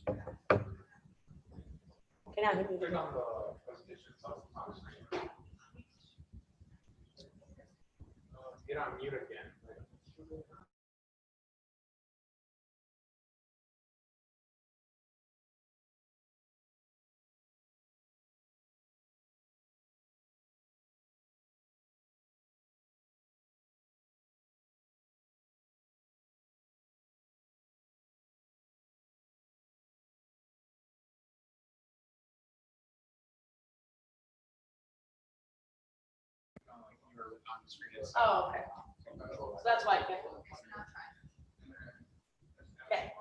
Okay, now we Click on the presentation itself on the screen. Get on mute again. You were on the screen itself. Oh, okay. So that's why I can't. Okay.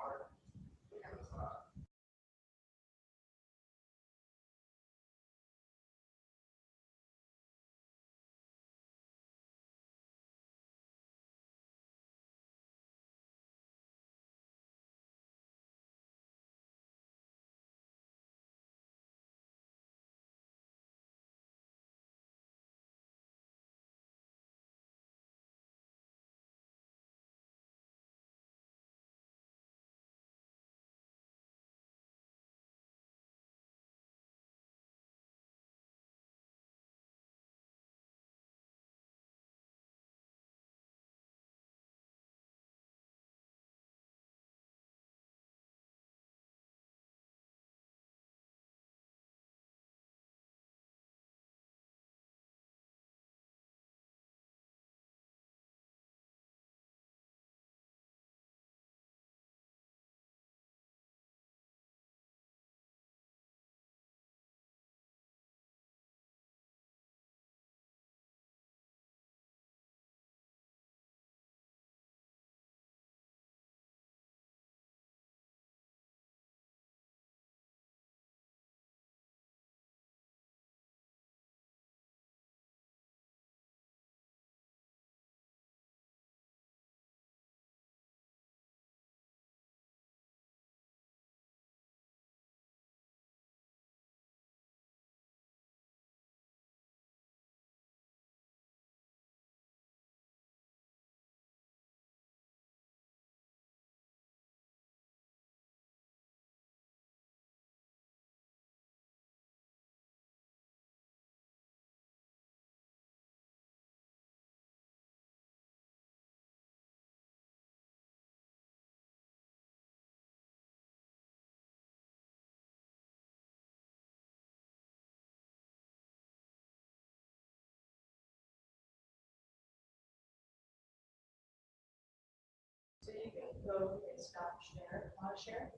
So you can go and stop share, not share.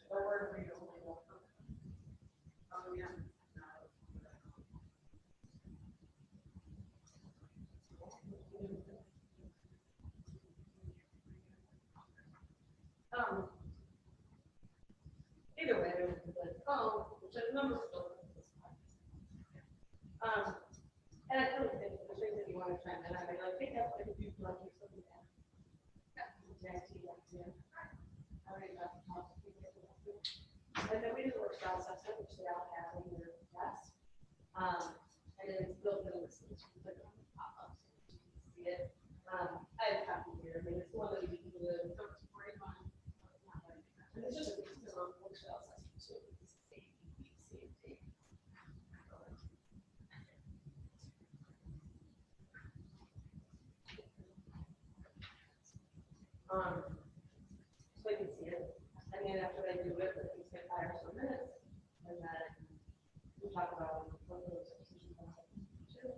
Or wherever you only go. Oh, yeah. Either way, it was like, oh, which I remember still. And I really think the things that you want to try and I mean, I think that's like if you like something that. And then we do the workshop assessment, which they all have in their desk. And then it's built in the systems, you click on the pop-ups, you can see it. I have a copy here, I mean, it's one that you can do the. And it's just a workshop assessment too. So you can see it. And then after they do it, they spend 5 or so minutes, and then we talk about what those decisions are to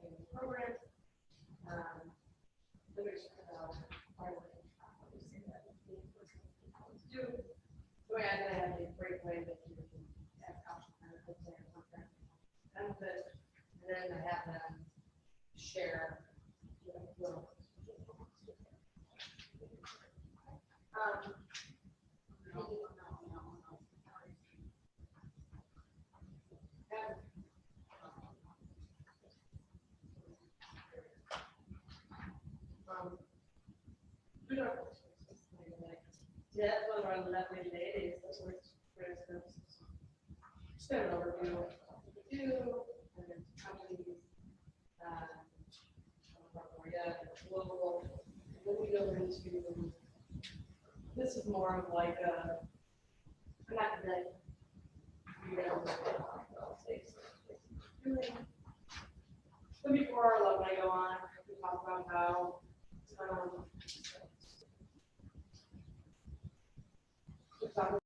the program. The next part of it, do. So I have a great way that you can have option benefits and contract benefits, and then I have them share. Yeah, that's one of our left today is the work, for instance, just an overview of what we do, and then companies, global, then we go into This is more of like a, I'm not gonna, but before our alumni go on, we talk about how, we talk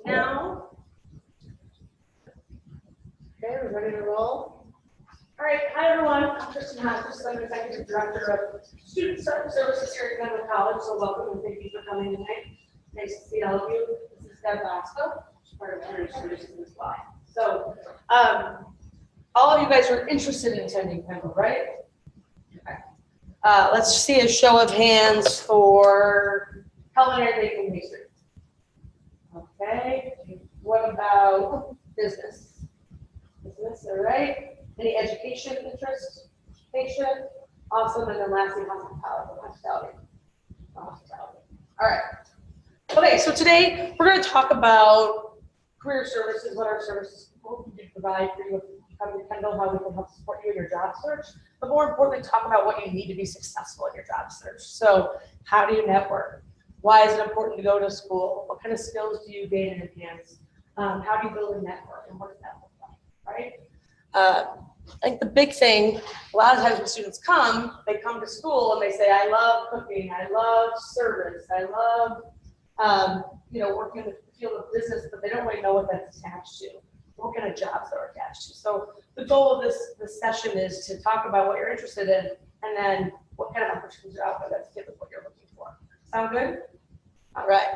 Now, okay, we're ready to roll. All right, hi everyone. I'm Kristen Hodges. I'm Executive Director of Student Services here at Denver College. So welcome and thank you for coming tonight. Nice to see all of you. This is Deb Bosco, part of Internships Services as well. So, all of you guys are interested in attending Pembroke, right? Okay. Let's see a show of hands for culinary baking pastry. Okay. What about business? Business, all right. Any education interest? Patient. Awesome. And then lastly, hospitality. Hospitality. All right. Okay, so today we're going to talk about career services, what our services can provide for you how we Kendall, how we can help support you in your job search, but more importantly, talk about what you need to be successful in your job search. So how do you network? Why is it important to go to school? What kind of skills do you gain and enhance? How do you build a network, and what does that look like, right? I think the big thing, a lot of times when students come, they come to school and they say, I love cooking, I love service, I love working in the field of business, but they don't really know what that's attached to. What kind of jobs they're attached to. So the goal of this session is to talk about what you're interested in and then what kind of opportunities are out there that fit with what you're looking for. Sound good? All right.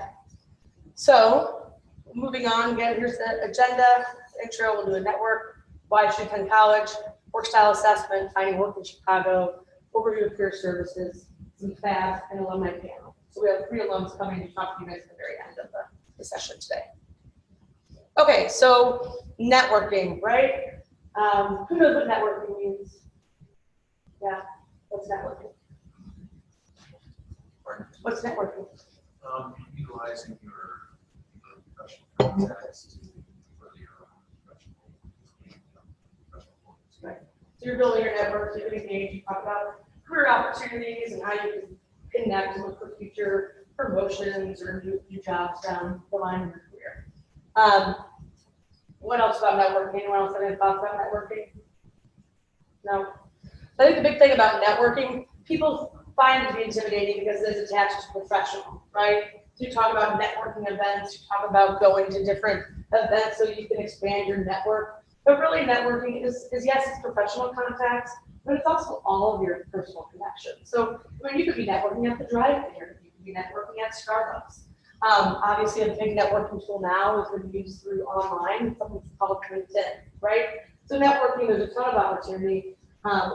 So moving on, again, here's the agenda, intro, we'll do a network, why you should attend college, work style assessment, finding work in Chicago, overview of career services, some FAB, and alumni panel. So we have 3 alums coming to talk to you guys at the very end of the session today. Okay, so networking, right? Who knows what networking means? Yeah, what's networking? What's networking? Utilizing your professional contacts to further your professional goals. Right. So you're building your network, you're engaged, you talk about career opportunities and how you can connect and look for future promotions or new jobs down the line in your career. What else about networking? Anyone else have any thoughts about networking? No. I think the big thing about networking, people find it to be intimidating because it's attached to professional, right? So you talk about networking events, you talk about going to different events so you can expand your network. But really networking is yes, it's professional contacts, but it's also all of your personal connections. So you could be networking at the drive-thru, you could be networking at Starbucks. Obviously, a big networking tool now is been used through online, something called LinkedIn, right? So networking, there's a ton of opportunity.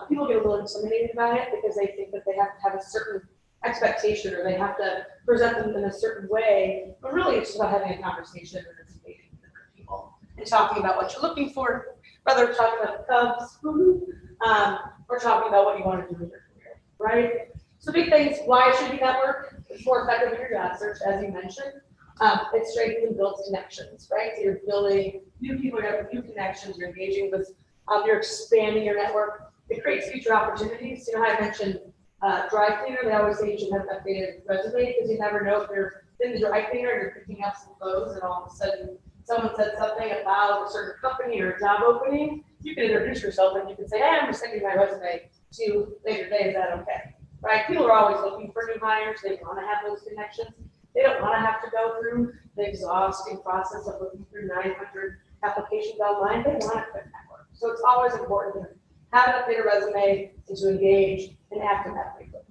People get a little intimidated by it because they think that they have to have a certain expectation or they have to present them in a certain way. But really, it's just about having a conversation and engaging with different people and talking about what you're looking for, whether talking about the Cubs or talking about what you want to do in your career, right? So big things, why should you network? It's more effective in your job search, as you mentioned. It strengthens and builds connections, right? So you're building new people, you have new connections, you're engaging with, you're expanding your network. It creates future opportunities. You know how I mentioned dry cleaner, they always say you should have an updated resume because you never know if you're in the dry cleaner and you're picking up some clothes and all of a sudden someone said something about a certain company or a job opening. You can introduce yourself and you can say, hey, I'm sending my resume to later today, is that okay? Right? People are always looking for new hires. They want to have those connections. They don't want to have to go through the exhausting process of looking through 900 applications online. They want a quick network. So it's always important to have an updated resume and to engage and act on that quickly.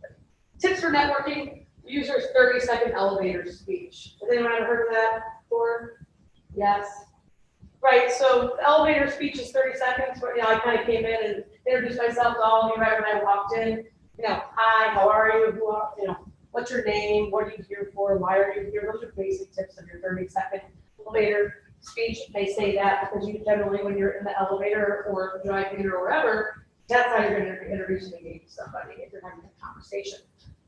Tips for networking, use your 30-second elevator speech. Has anyone ever heard of that before? Yes. Right, so the elevator speech is 30 seconds, but I kind of came in and introduced myself to all of you right when I walked in. Hi, how are you? Who are, what's your name? What are you here for? Why are you here? Those are basic tips of your 30-second elevator speech. They say that because you generally, when you're in the elevator or dry cleaner or wherever, that's how you're going to introduce and engage somebody if you're having a conversation.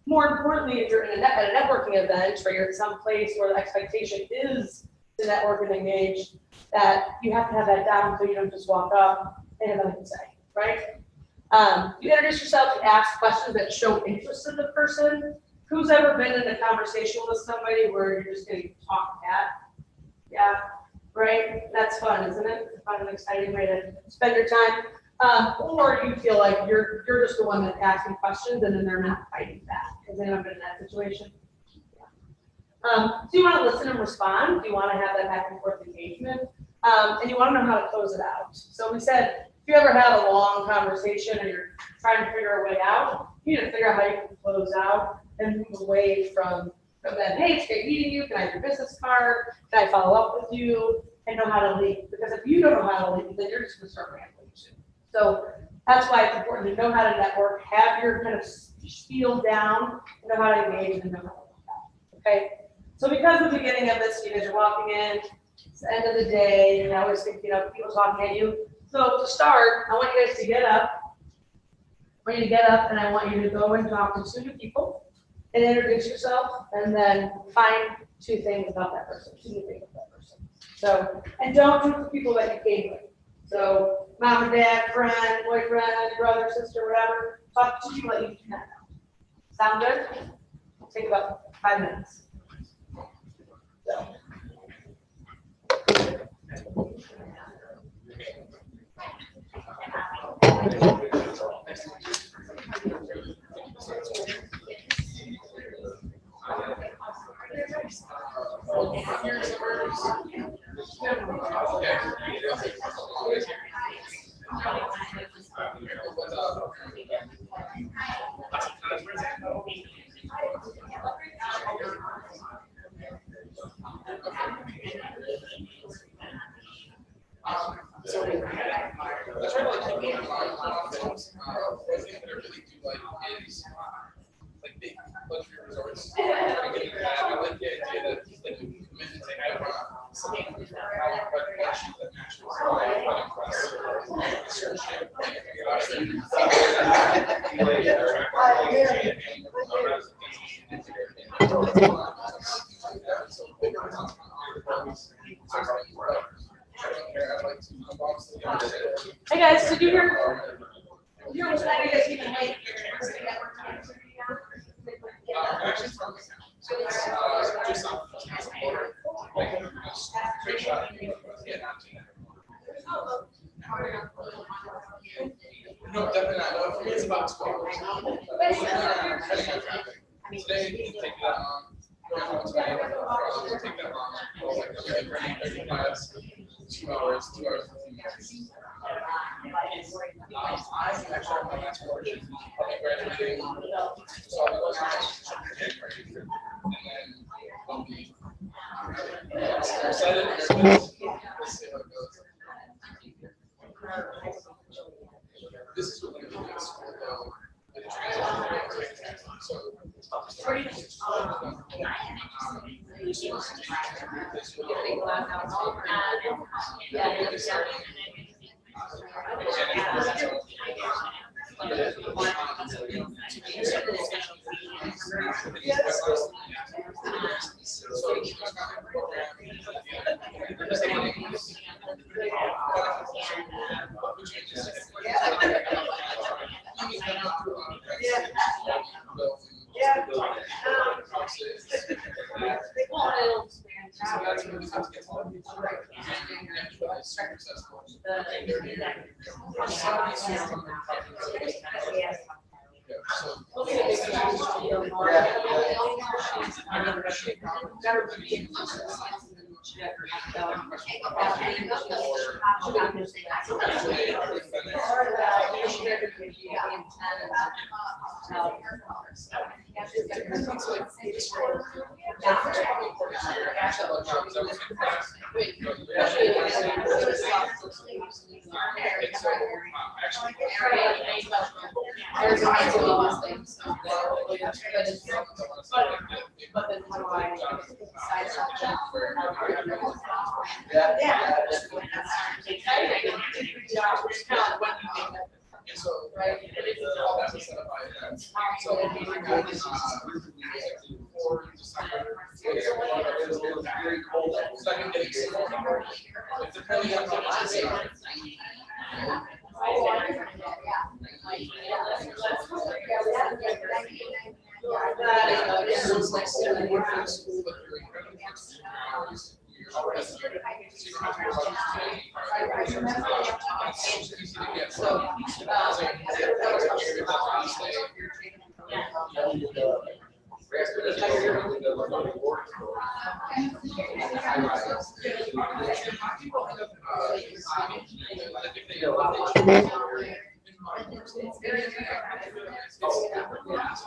More importantly, if you're at a networking event or you're at some place where the expectation is to network and engage, that you have to have that down so you don't just walk up and have nothing to say, right? You introduce yourself, you ask questions that show interest in the person. Who's ever been in a conversation with somebody where you're just getting talked at? Yeah, right? That's fun, isn't it? It's a fun and exciting way to spend your time. Or you feel like you're just the one that's asking questions and then they're not fighting back. Has anyone been in that situation? Yeah. So you want to listen and respond. You want to have that back and forth engagement. And you want to know how to close it out. So we said, if you ever have a long conversation and you're trying to figure a way out, you need to figure out how you can close out and move away from that, hey, it's great meeting you. Can I have your business card? Can I follow up with you? And know how to lead. Because if you don't know how to lead, then you're just going to start rambling too. So that's why it's important to know how to network, have your kind of spiel down, know how to engage, and know how to work out. Okay? So because the beginning of this, you guys are walking in, it's the end of the day, and I always think, people talking at you. So to start, I want you guys to get up. I want you to get up, and I want you to go and talk to 2 new people and introduce yourself, and then find 2 things about that person, 2 new things about that person. So, and don't do it for people that you came with. So, mom and dad, friend, boyfriend, brother, sister, whatever. Talk to people that you do not know. Sound good? Take about 5 minutes. So. Hey guys, did you hear? You guys even like No, definitely not. No, for me, it's about 12. Today, you take that long. Take that long. Like, every class, 2 hours, 2 hours, 15 minutes. I actually have my last portion. I'll be graduating. So I'll be January. And then I'll be excited. Let's see how it goes. This is what we're doing in school, though. The transition. So, but then how do I decide something? So, right, all that was set up by events. So, before December, very cold. So I can get it. Depending on how much it's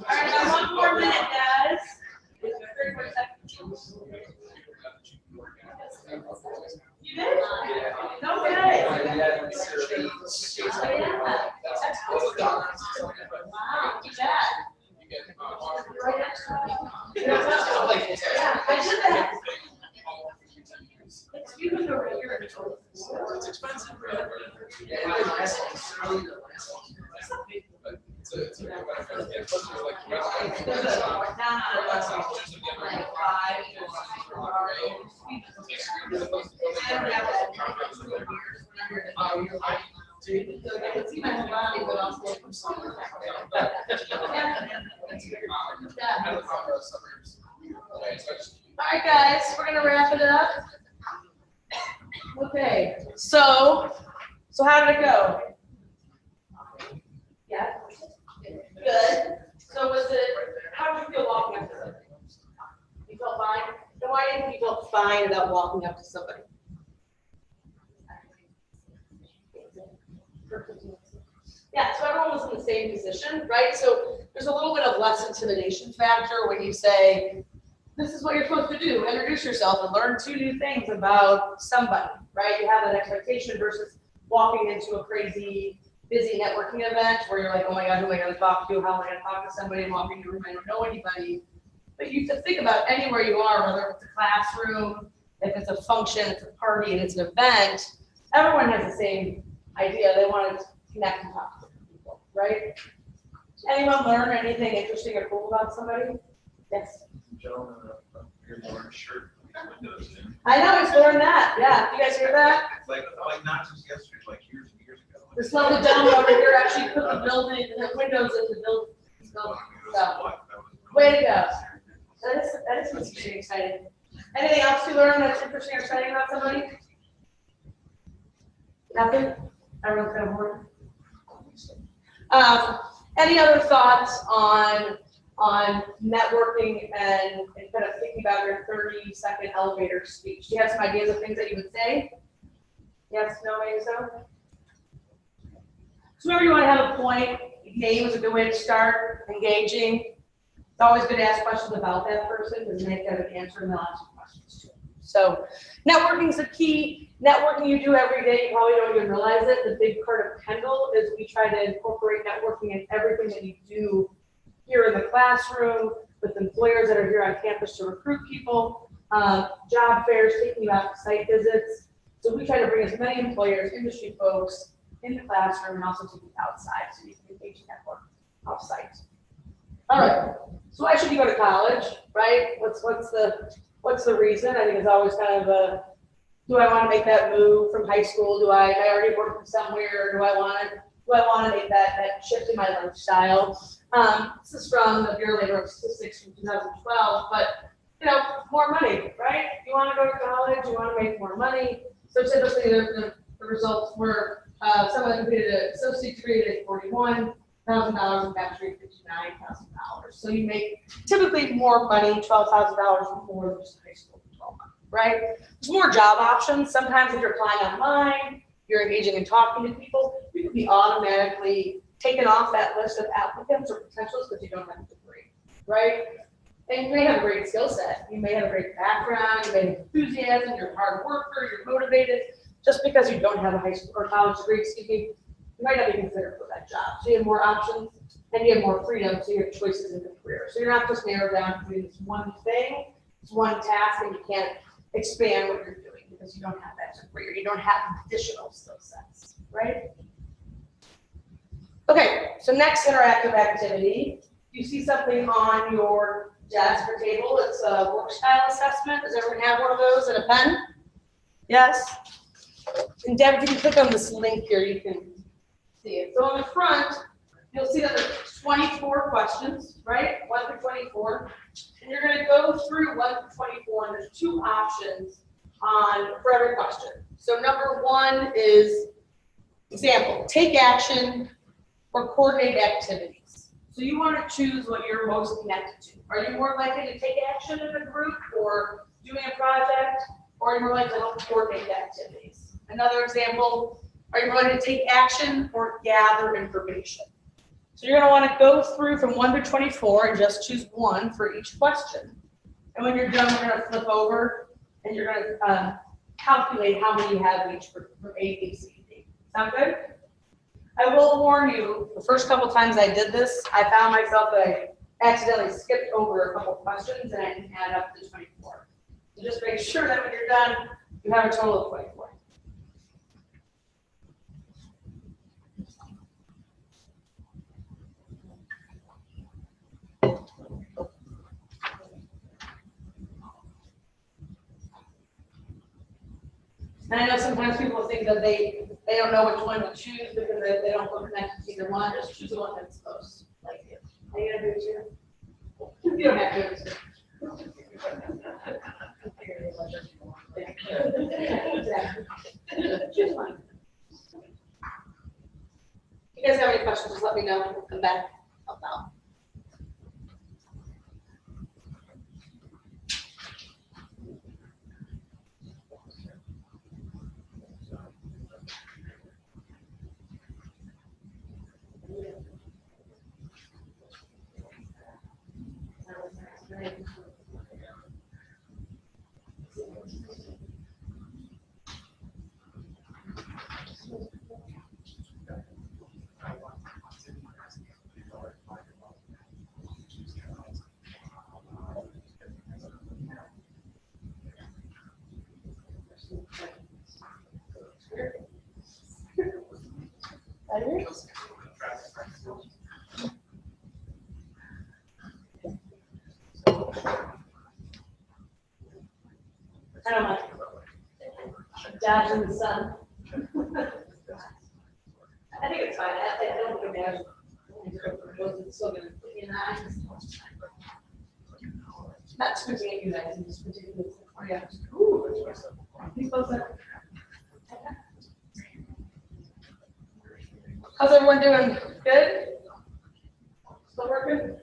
right, one more minute, guys. 3 more seconds. You did? No way. Oh, yeah. That's cool. Wow, you bet. Right next to me. Yeah, I did that. Excuse me, over here. It's expensive. All right, guys, we're gonna wrap it up. Okay, so how did it go? Yeah. Good. So was it? How did you feel walking up to somebody? You felt fine. Then why didn't you feel fine about walking up to somebody? Yeah, so everyone was in the same position, right? So there's a little bit of less intimidation factor when you say, this is what you're supposed to do, introduce yourself and learn 2 new things about somebody, right? You have that expectation versus walking into a crazy, busy networking event where you're like, oh my God, who am I gonna talk to? How am I gonna talk to somebody? And walking in a room, I don't know anybody. But you have to think about anywhere you are, whether it's a classroom, if it's a function, it's a party, and it's an event, everyone has the same idea. They want to connect and talk to people, right? Anyone learn anything interesting or cool about somebody? Yes. Gentlemen, you're wearing a shirt with windows in. I know, I learned that. Yeah, you guys hear that? Like not just yesterday, like years and years ago. This lovely gentleman over here actually put the building, the windows in the building. So, way to go. That is interesting, exciting. Anything else you learned that's interesting or exciting about somebody? Nothing? Everyone's kind of bored. Any other thoughts on networking and kind of thinking about your 30-second elevator speech? Do you have some ideas of things that you would say? Yes, no, maybe so? So remember, you want to have a point. Name is a good way to start, engaging. It's always good to ask questions about that person because they have an answer and they'll ask questions too. So networking is the key. Networking you do every day, you probably don't even realize it. The big part of Kendall is we try to incorporate networking in everything that you do here in the classroom, with employers that are here on campus to recruit people, job fairs, taking you out to site visits. So we try to bring as many employers, industry folks in the classroom and also take you outside so you can engage in network off-site. All right, so why should you go to college, right? What's the reason? I think it's always kind of a, do I want to make that move from high school? Do I already work somewhere? Do I want to make that shift in my lifestyle? This is from the Bureau of Labor Statistics from 2012, but more money, right? You want to go to college, you want to make more money. So typically the results were someone that completed an associate degree at $41,000 and bachelor at $59,000. So you make typically more money, $12,000 more than just high school for 12 months, right? There's more job options. Sometimes if you're applying online, you're engaging and talking to people, you can be automatically taken off that list of applicants or potentials because you don't have a degree, right? And you may have a great skill set. You may have a great background, you may have enthusiasm, you're a hard worker, you're motivated. Just because you don't have a high school or college degree, excuse me, you might not be considered for that job. So you have more options and you have more freedom to your choices in the career. So you're not just narrowed down to doing this one thing, it's one task, and you can't expand what you're doing because you don't have that degree or you don't have additional skill sets, right? Okay, so next interactive activity, you see something on your desk or table. It's a work style assessment. Does everyone have one of those and a pen? Yes? And Deb, if you can click on this link here, you can see it. So on the front, you'll see that there's 24 questions, right? 1 through 24. And you're going to go through 1 through 24, and there's 2 options for every question. So number 1 is example, take action or coordinate activities. So you want to choose what you're most connected to. Are you more likely to take action in a group or doing a project, or are you more likely to help coordinate activities? Another example, are you more likely to take action or gather information? So you're going to want to go through from 1 to 24 and just choose one for each question. And when you're done, we're going to flip over and you're going to calculate how many you have each for A, B, C, D. Sound good? I will warn you, the first couple times I did this, I found myself that I accidentally skipped over a couple questions and I didn't add up to 24. So just make sure that when you're done, you have a total of 24. And I know sometimes people think that they don't know which one to choose because they don't feel connected to either one. Just choose the one that's close, like you. Are you gonna do it too? You don't have to do it too. Choose one. If you guys have any questions, just let me know and we'll come back. Help out. I don't know. Dodging the sun. I think it's fine. I don't think it matters. It's still gonna put me in the eyes. Not squinting at you guys, I'm just squinting at you. Oh, yeah. Ooh. Be closer. How's everyone doing? Good? Still working?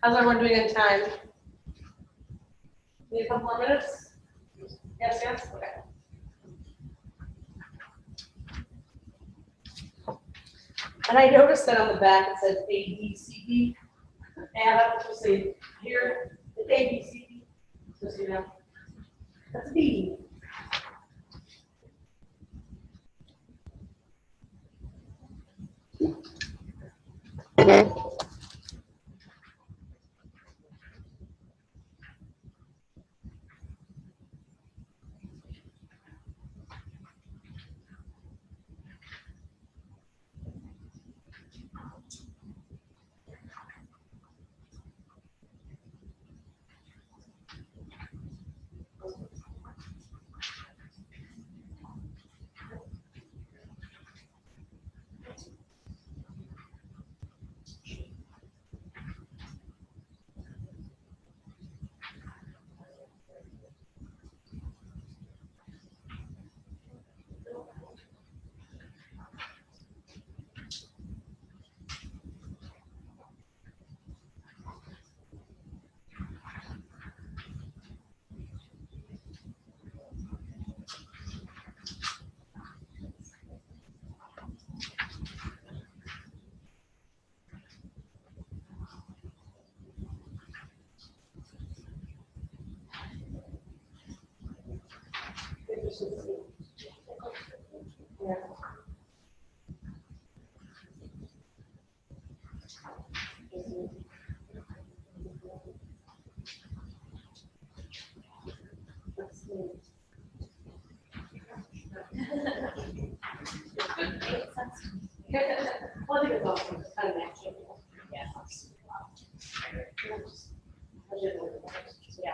How's everyone doing in time? Need a couple more minutes? Yes, yes, okay. And I noticed that on the back it says A, B, C, D. Add up to see here, it's A, B, C, D. Just so you know. That's B. Well, I think it's also kind of natural. Yeah. Yeah.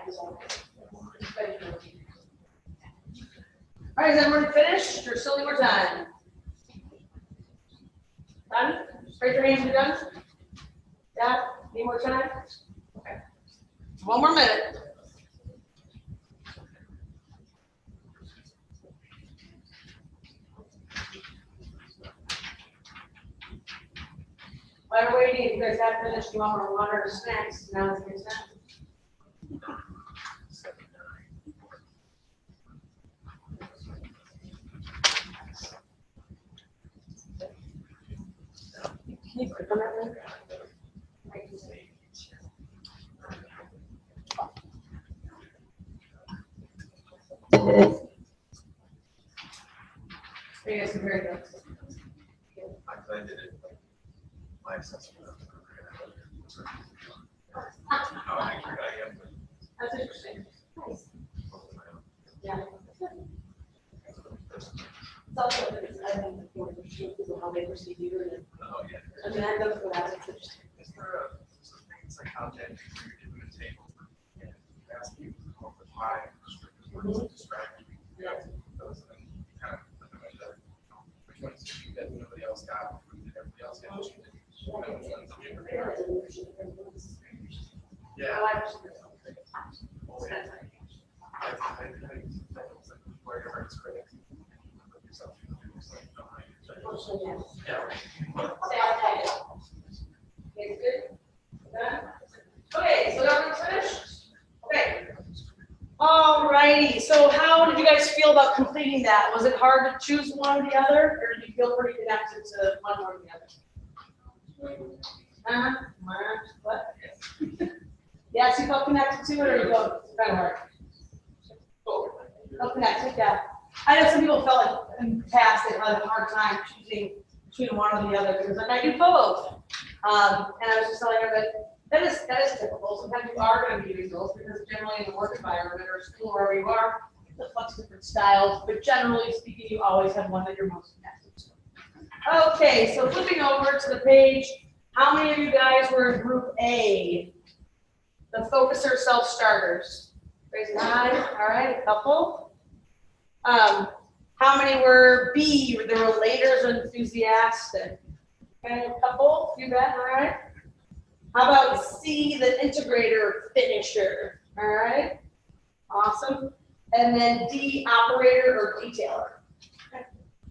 All right, is everyone finished or still need more time? Done? Raise your hands, you're done? Yeah, need more time? Okay. One more minute. While we're waiting, if you guys have finished, you want more water or snacks, now is your time. Can you click on that link? You guys can hear it. I did it. My assessment. How accurate I am. That's interesting. Nice. Yeah. It's also, I think, important to show people how they perceive you. Oh, yeah. I mean, that goes without it's interesting. Is there some things like content where you're doing a table and you ask people to come up with why, words distract you? Yeah. Those and kind of limit the, which ones did you that nobody else got, which did everybody else get, which you didn't? You know, which ones did you get? Yeah. Where your heart's critical. Yourself. Yeah, right. Okay, good. Done? Okay, so everyone's finished? Okay. All righty, so how did you guys feel about completing that? Was it hard to choose one or the other, or did you feel pretty connected to one or the other? What? Yes, you felt connected to it, or you felt kind of hard? Felt connected, yeah. I know some people felt like in the past they had a hard time choosing between one or the other because like I do both. And I was just telling her that is typical. Sometimes you are going to be doing both because generally in the work environment or school or wherever you are, it's lots of different styles. But generally speaking, you always have one that you're most connected to. Okay, so flipping over to the page, how many of you guys were in group A? The focuser self-starters. Raise your hand. All right, a couple. How many were B, the relators or enthusiastic? Okay, a couple, you bet, all right. How about C, the integrator finisher? All right, awesome. And then D, operator or detailer. Okay.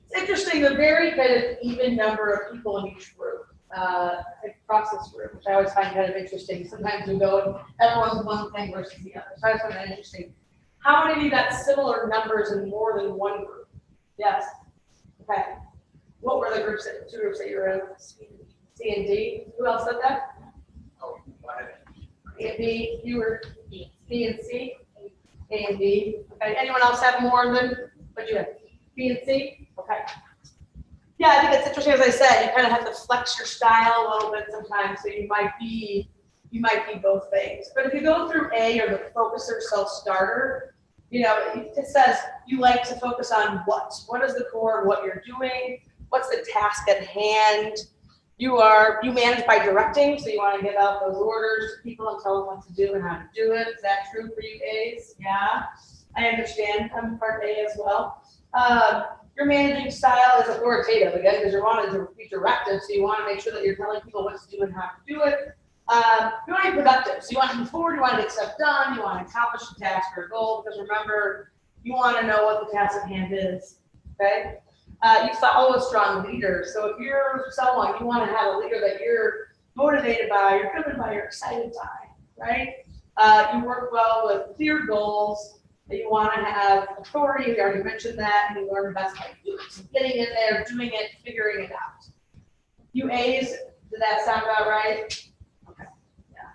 It's interesting, a very kind of even number of people in each group. Across this group, which I always find kind of interesting. Sometimes we go and everyone's one thing versus the other. So I always find that interesting. How many of you got similar numbers in more than one group? Yes. Okay. What were the groups that, two groups that you were in? C and D. Who else said that? Oh, why? A and B. You were B and C. A and B. Okay. Anyone else have more than what you have? B and C. Okay. Yeah, I think it's interesting. As I said, you kind of have to flex your style a little bit sometimes. So you might be both things. But if you go through A or the focuser self-starter, you know, it says you like to focus on what is the core of what you're doing, what's the task at hand. You manage by directing, so you want to give out those orders to people and tell them what to do and how to do it. Is that true for you, A's? Yeah, I understand. I'm part A as well. Your managing style is authoritative, again, because you're wanting to be directive, so you want to make sure that you're telling people what to do and how to do it. You want to be productive, so you want to move forward, you want to get stuff done, you want to accomplish a task or a goal, because remember, you want to know what the task at hand is, okay? You follow a strong leader, so if you're someone, you want to have a leader that you're motivated by, you're driven by, you're excited by, right? You work well with clear goals, that you want to have authority, we already mentioned that, and you learn best by doing. So getting in there, doing it, figuring it out. You A's, did that sound about right? Okay, yeah.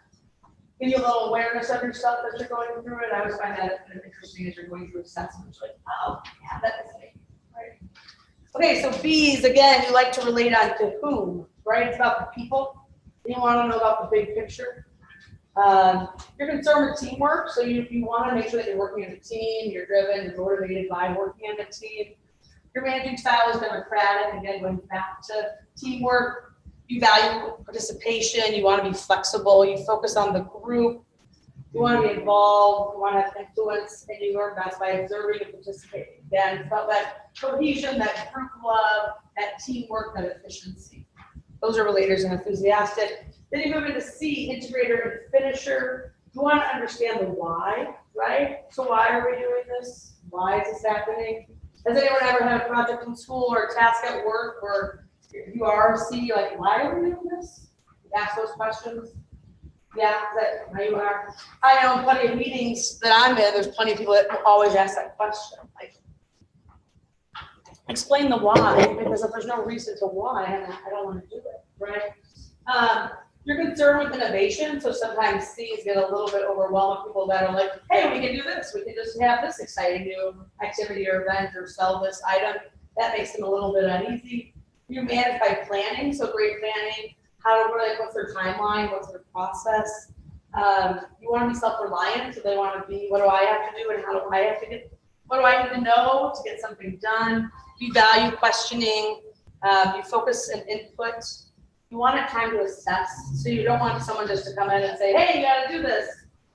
Give you a little awareness of yourself as you're going through it. I always find that kind of interesting as you're going through assessments, like, oh, yeah, that is me, right? Okay, so B's, again, you like to relate on to whom, right? It's about the people. You want to know about the big picture. You're concerned with teamwork, so you want to make sure that you're working as a team, you're driven, you're motivated by working as a team. Your managing style is democratic, again, going back to teamwork. You value participation, you want to be flexible, you focus on the group, you want to be involved, you want to have influence, and you learn best by observing and participating. Again, it's about that cohesion, that group love, that teamwork, that efficiency. Those are relators and enthusiastic. Then you move into C, integrator and finisher. You want to understand the why, right? So why are we doing this? Why is this happening? Has anyone ever had a project in school or a task at work where you are C, like, why are we doing this? Ask those questions. Yeah, is that how you are? I know in plenty of meetings that I'm in, there's plenty of people that always ask that question. Like, explain the why, because if there's no reason to why, I don't want to do it, right? You're concerned with innovation, so sometimes C's get a little bit overwhelmed with people that are like, hey, we can do this. We can just have this exciting new activity or event or sell this item. That makes them a little bit uneasy. You manage by planning, so great planning. What's their timeline? What's their process? You want to be self-reliant, so they want to be, what do I have to do and how do I have to get, what do I need to know to get something done? You value questioning. You focus and input. You want a time to assess, so you don't want someone just to come in and say, hey, you got to do this.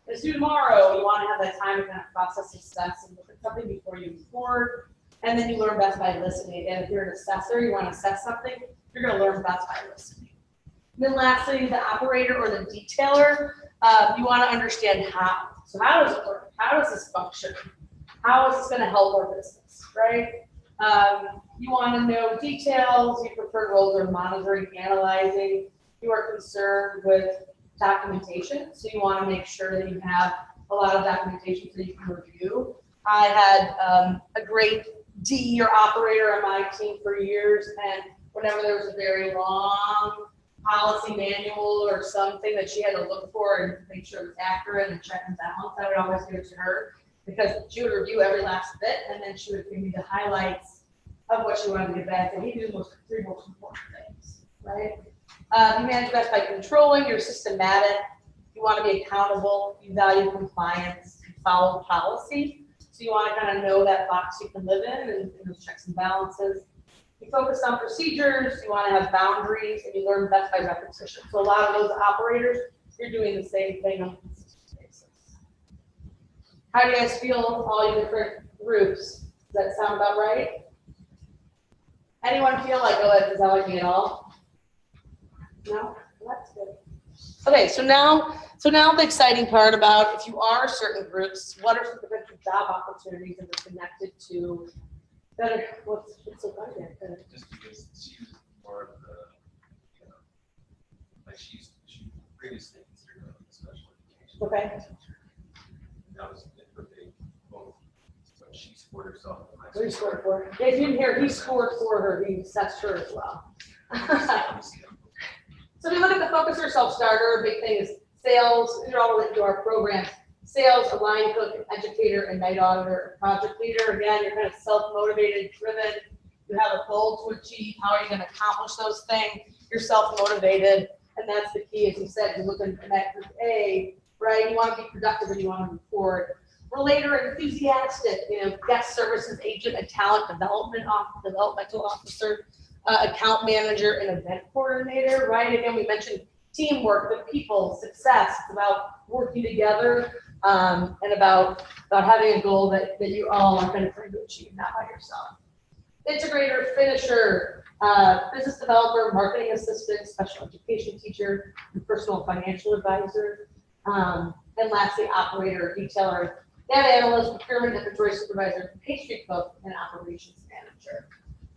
Let's do tomorrow. You want to have that time to kind of process, assess, and look at something before you move forward. And then you learn best by listening. And if you're an assessor, you want to assess something, you're going to learn best by listening. And then lastly, the operator or the detailer, you want to understand how. So how does it work? How does this function? How is this going to help our business, right? You want to know details. Your preferred roles are monitoring, analyzing. You are concerned with documentation, so you want to make sure that you have a lot of documentation so you can review. I had a great DE or operator on my team for years, and whenever there was a very long policy manual or something that she had to look for and make sure it was accurate and check and balance, I would always give it to her, because she would review every last bit, and then she would give me the highlights of what she wanted to get back. And he did the three most important things, right? You manage best by controlling. You're systematic. You want to be accountable. You value compliance. You follow policy. So you want to kind of know that box you can live in and those checks and balances. You focus on procedures. You want to have boundaries, and you learn best by repetition. So a lot of those operators, you're doing the same thing on a consistent basis. How do you guys feel, all you different groups? Does that sound about right? Anyone feel like, oh, that doesn't sound like me at all? No? Well, that's good. Okay, so now the exciting part about if you are certain groups, what are some potential job opportunities that are connected to better, what's so fun here? Just because she's more of the, you know, like she's previously considered a special education. Okay. That was her big both, but she scored herself. What he scored for her? Yeah, if you didn't hear, he scored for her, he assessed her as well. So if you look at the focuser self-starter, big thing is sales. These are all related to our programs. Sales, a line cook, educator, and night auditor, project leader. Again, you're kind of self-motivated, driven. You have a goal to achieve. How are you going to accomplish those things? You're self-motivated, and that's the key. As you said, you're looking at group A, right? You want to be productive and you want to move forward. Relator and enthusiastic, you know, guest services agent, a talent developmental officer, account manager, and event coordinator, right? Again, we mentioned teamwork, the people, success. It's about working together and about having a goal that you all are kind of trying to achieve, not by yourself. Integrator, finisher, business developer, marketing assistant, special education teacher, and personal financial advisor. And lastly, operator, detailer, data analyst, procurement, inventory supervisor, pastry cook, and operations manager.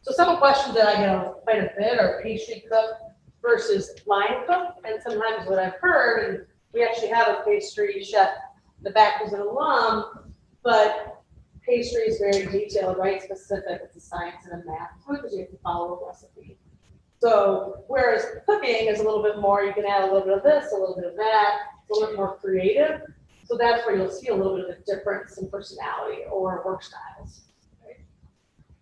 So some questions that I get quite a bit are pastry cook versus line cook. And sometimes what I've heard, and we actually have a pastry chef in the back who's an alum, but pastry is very detailed, right? Specific. It's a science and a math because you have to follow a recipe. So whereas cooking is a little bit more, you can add a little bit of this, a little bit of that, it's a little bit more creative. So that's where you'll see a little bit of a difference in personality or work styles. Right?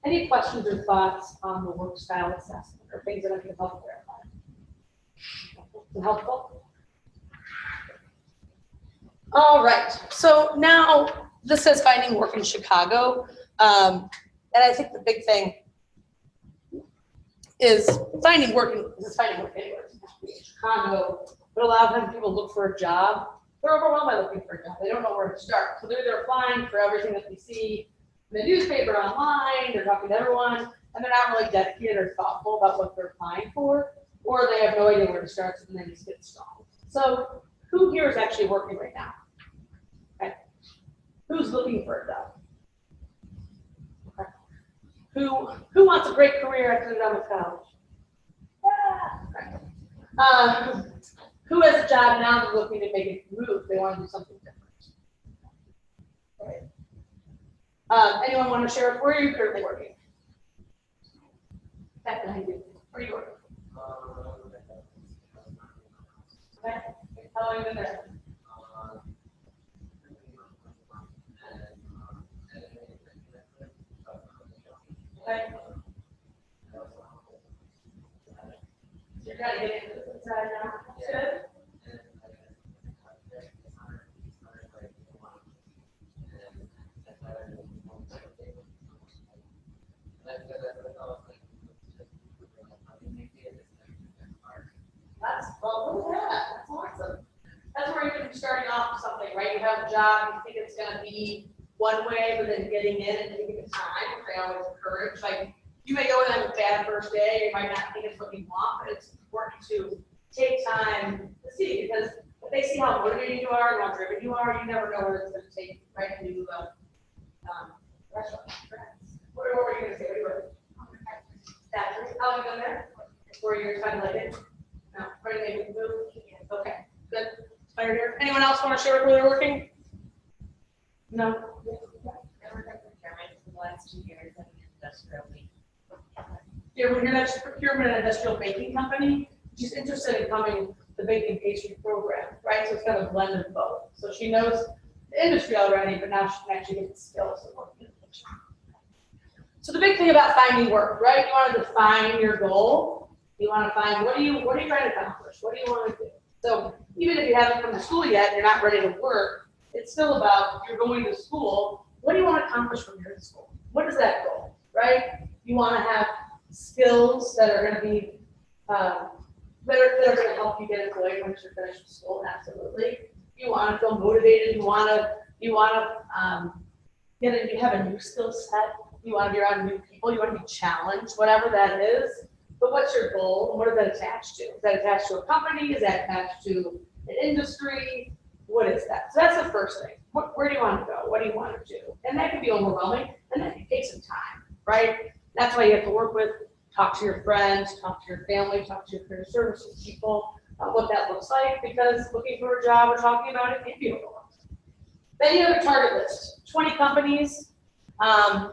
Any questions or thoughts on the work style assessment or things that I can help clarify? Is it helpful? All right. So now this says finding work in Chicago. And I think the big thing is finding work anywhere. In Chicago, but a lot of times people look for a job. They're overwhelmed by looking for a job. They don't know where to start. So they're applying for everything that they see in the newspaper, online, they're talking to everyone, and they're not really dedicated or thoughtful about what they're applying for, or they have no idea where to start, and then just get stalled. So who here is actually working right now? Okay. Who's looking for a job? Okay. Who wants a great career after they're done with college? Yeah. Okay. Who has a job now they're looking to make a move? They want to do something different. Right. Anyone want to share where are you currently working? Back behind you. Where are you working? Okay. How long have you been there? Okay. You're trying to get into this inside now. Good. That's awesome. That's where you can be starting off with something, right? You have a job, you think it's gonna be one way, but then getting in and taking the time, which I always encourage. Like, you may go in and have a bad first day, you might not think it's what you want, but it's important to take time to see, because if they see how motivated you are and how driven you are, you never know where it's gonna take you, right? To do the restaurant. What were you gonna say? How long have you been there? 4 years, kind of like it? No, ready to make a move? Okay, good. Hired here. Anyone else want to share where they're working? No? I worked at procurement for the last 2 years at an industrial bank. You're next procurement and industrial baking company. She's interested in coming the baking pastry program, right? So it's kind of a blend of both. So she knows the industry already, but now she can actually get the skills of working in the kitchen. So the big thing about finding work, right? You want to define your goal. You want to find what are you trying to accomplish? What do you want to do? So even if you haven't come to school yet, you're not ready to work, it's still about you're going to school. What do you want to accomplish when you're in school? What is that goal, right? You want to have skills that are going to be that are going to help you get employed once you're finished with school. Absolutely. You want to feel motivated. You want to you have a new skill set. You want to be around new people. You want to be challenged, whatever that is. But what's your goal? And what is that attached to? Is that attached to a company? Is that attached to an industry? What is that? So that's the first thing. Where do you want to go? What do you want to do? And that can be overwhelming, and that can take some time, right? That's why you have to work with, talk to your friends, talk to your family, talk to your career services people, what that looks like, because looking for a job or talking about it can be overwhelming. Then you have a target list, 20 companies. I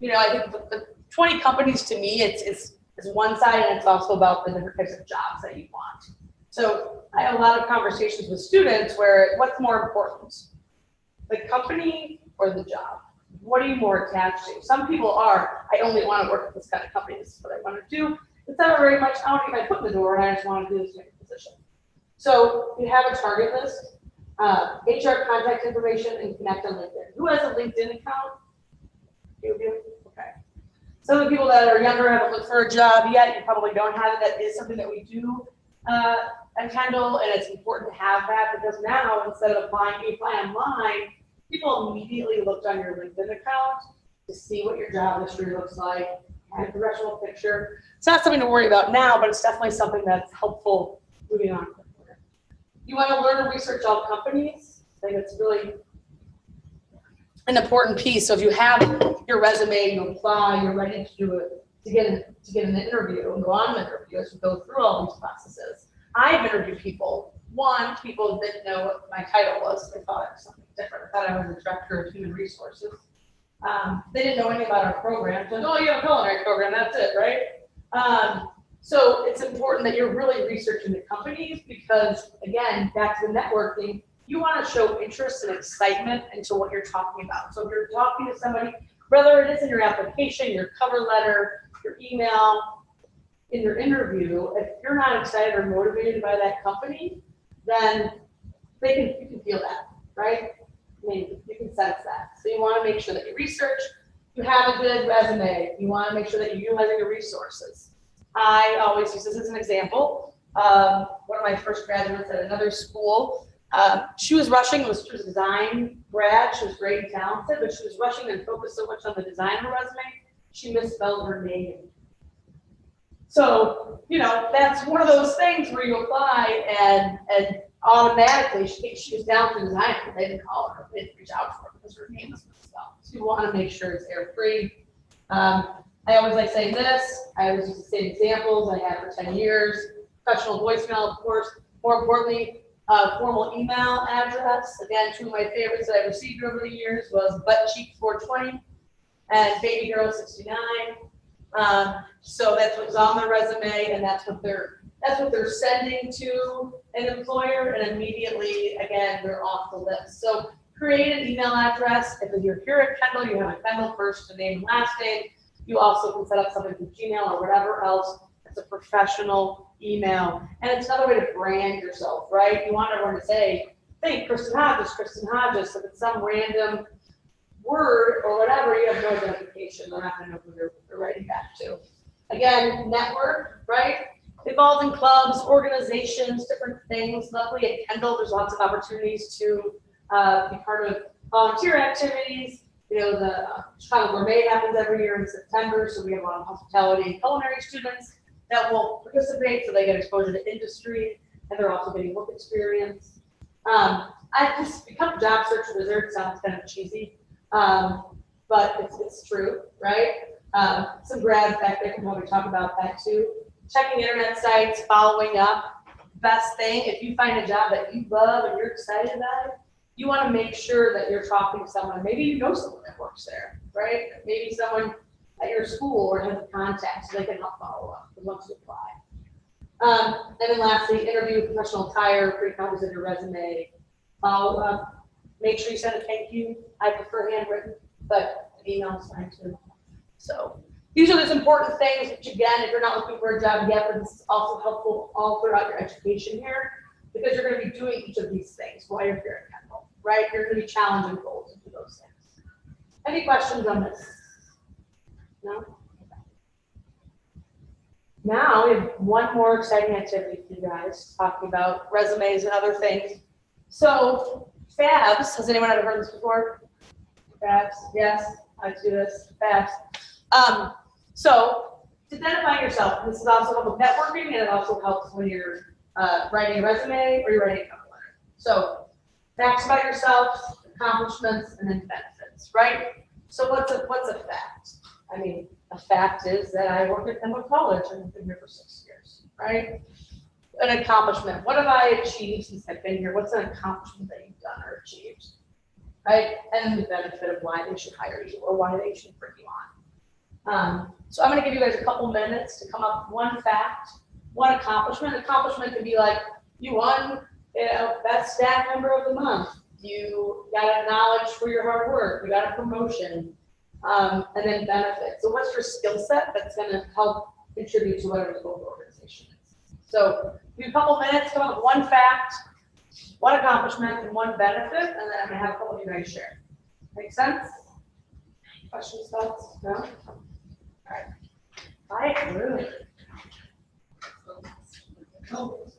think the 20 companies to me, it's one side, and it's also about the different types of jobs that you want. So I have a lot of conversations with students where what's more important, the company or the job? What are you more attached to? Some people are, I only want to work with this kind of company. This is what I want to do. It's not very much, I want to get my foot in the door and I just want to do this type of position. So you have a target list, HR contact information, and connect on LinkedIn. Who has a LinkedIn account? You do? Okay. Some of the people that are younger haven't looked for a job yet. You probably don't have it. That is something that we do at Kendall, and it's important to have that because now instead of applying, you apply online. People immediately looked on your LinkedIn account to see what your job history looks like, and a professional picture. It's not something to worry about now, but it's definitely something that's helpful moving on. You want to learn and research all companies. I think it's really an important piece. So if you have your resume, you apply, you're ready to do it, to get an interview and go on an interview as you go through all these processes. I've interviewed people. People didn't know what my title was. They thought it was something different. I thought I was the director of human resources. They didn't know anything about our program. So, oh, you have a culinary program. That's it, right? So it's important that you're really researching the companies because, again, back to the networking, you want to show interest and excitement into what you're talking about. So if you're talking to somebody, whether it is in your application, your cover letter, your email, in your interview, if you're not excited or motivated by that company, then you can feel that, right? I mean, you can sense that. So you want to make sure that you research, you have a good resume, you want to make sure that you're utilizing your resources. I always use this as an example. One of my first graduates at another school, she was rushing, she was a design grad, she was great and talented, but she was rushing and focused so much on the design of her resume, she misspelled her name. So, you know, that's one of those things where you apply and automatically she thinks she was down to designer. They didn't call her, they didn't reach out to her because her name was misspelled. So you want to make sure it's error-free. I always like saying this. I always use the same examples I had for 10 years. Professional voicemail, of course. More importantly, formal email address. Again, two of my favorites that I've received over the years was buttcheek420 and babygirl69. So that's what's on their resume, and that's what they're sending to an employer, and immediately, again, they're off the list. So create an email address. If you're here at Kendall, you have a Kendall first name and last name. You also can set up something through Gmail or whatever else. It's a professional email. And it's another way to brand yourself, right? You want everyone to say, hey, Kristen Hodges, Kristen Hodges. If it's some random word or whatever, you have no identification. They're not going to know who they're writing back to. Again, network, right? Involved in clubs, organizations, different things. Luckily at Kendall, there's lots of opportunities to be part of volunteer activities. You know, the Chicago Gourmet happens every year in September, so we have a lot of hospitality and culinary students that will participate, so they get exposure to industry, and they're also getting work experience. I just become a job search wizard. Sounds kind of cheesy, but it's true, right? Some grads back there can probably talk about that too. Checking internet sites, following up. Best thing, if you find a job that you love and you're excited about it, you want to make sure that you're talking to someone. Maybe you know someone that works there, right? Maybe someone at your school or has a contact so they can help follow up once you apply. And then lastly, interview, professional attire, pretty copies of your resume, follow up. Make sure you send a thank you. I prefer handwritten, but an email is fine too. So these are those important things, which again, if you're not looking for a job yet, but this is also helpful all throughout your education here, because you're going to be doing each of these things while you're here at Kendall, right? You're going to be challenging goals to do those things. Any questions on this? No? Now we have one more exciting activity for you guys, talking about resumes and other things. So FABs, has anyone ever heard this before? FABs, yes, I do this, FABs. So to identify yourself, this is also help with networking, and it also helps when you're writing a resume or you're writing a cover letter. So facts about yourself, accomplishments, and then benefits, right? So what's a fact? I mean, a fact is that I work at Kendall College and I've been here for 6 years, right? An accomplishment. What have I achieved since I've been here? What's an accomplishment that you've done or achieved, right? And the benefit of why they should hire you or why they should bring you on. So I'm going to give you guys a couple minutes to come up with one fact, one accomplishment. Accomplishment could be like you won, best staff member of the month. You got acknowledged for your hard work. You got a promotion. And then benefits. So what's your skill set that's going to help contribute to whatever the goal of the organization is? So give you a couple minutes, come up with one fact, one accomplishment, and one benefit, and then I'm going to have a couple of you guys share. Make sense? Questions, thoughts? No? All right. Bye. Really? Cool.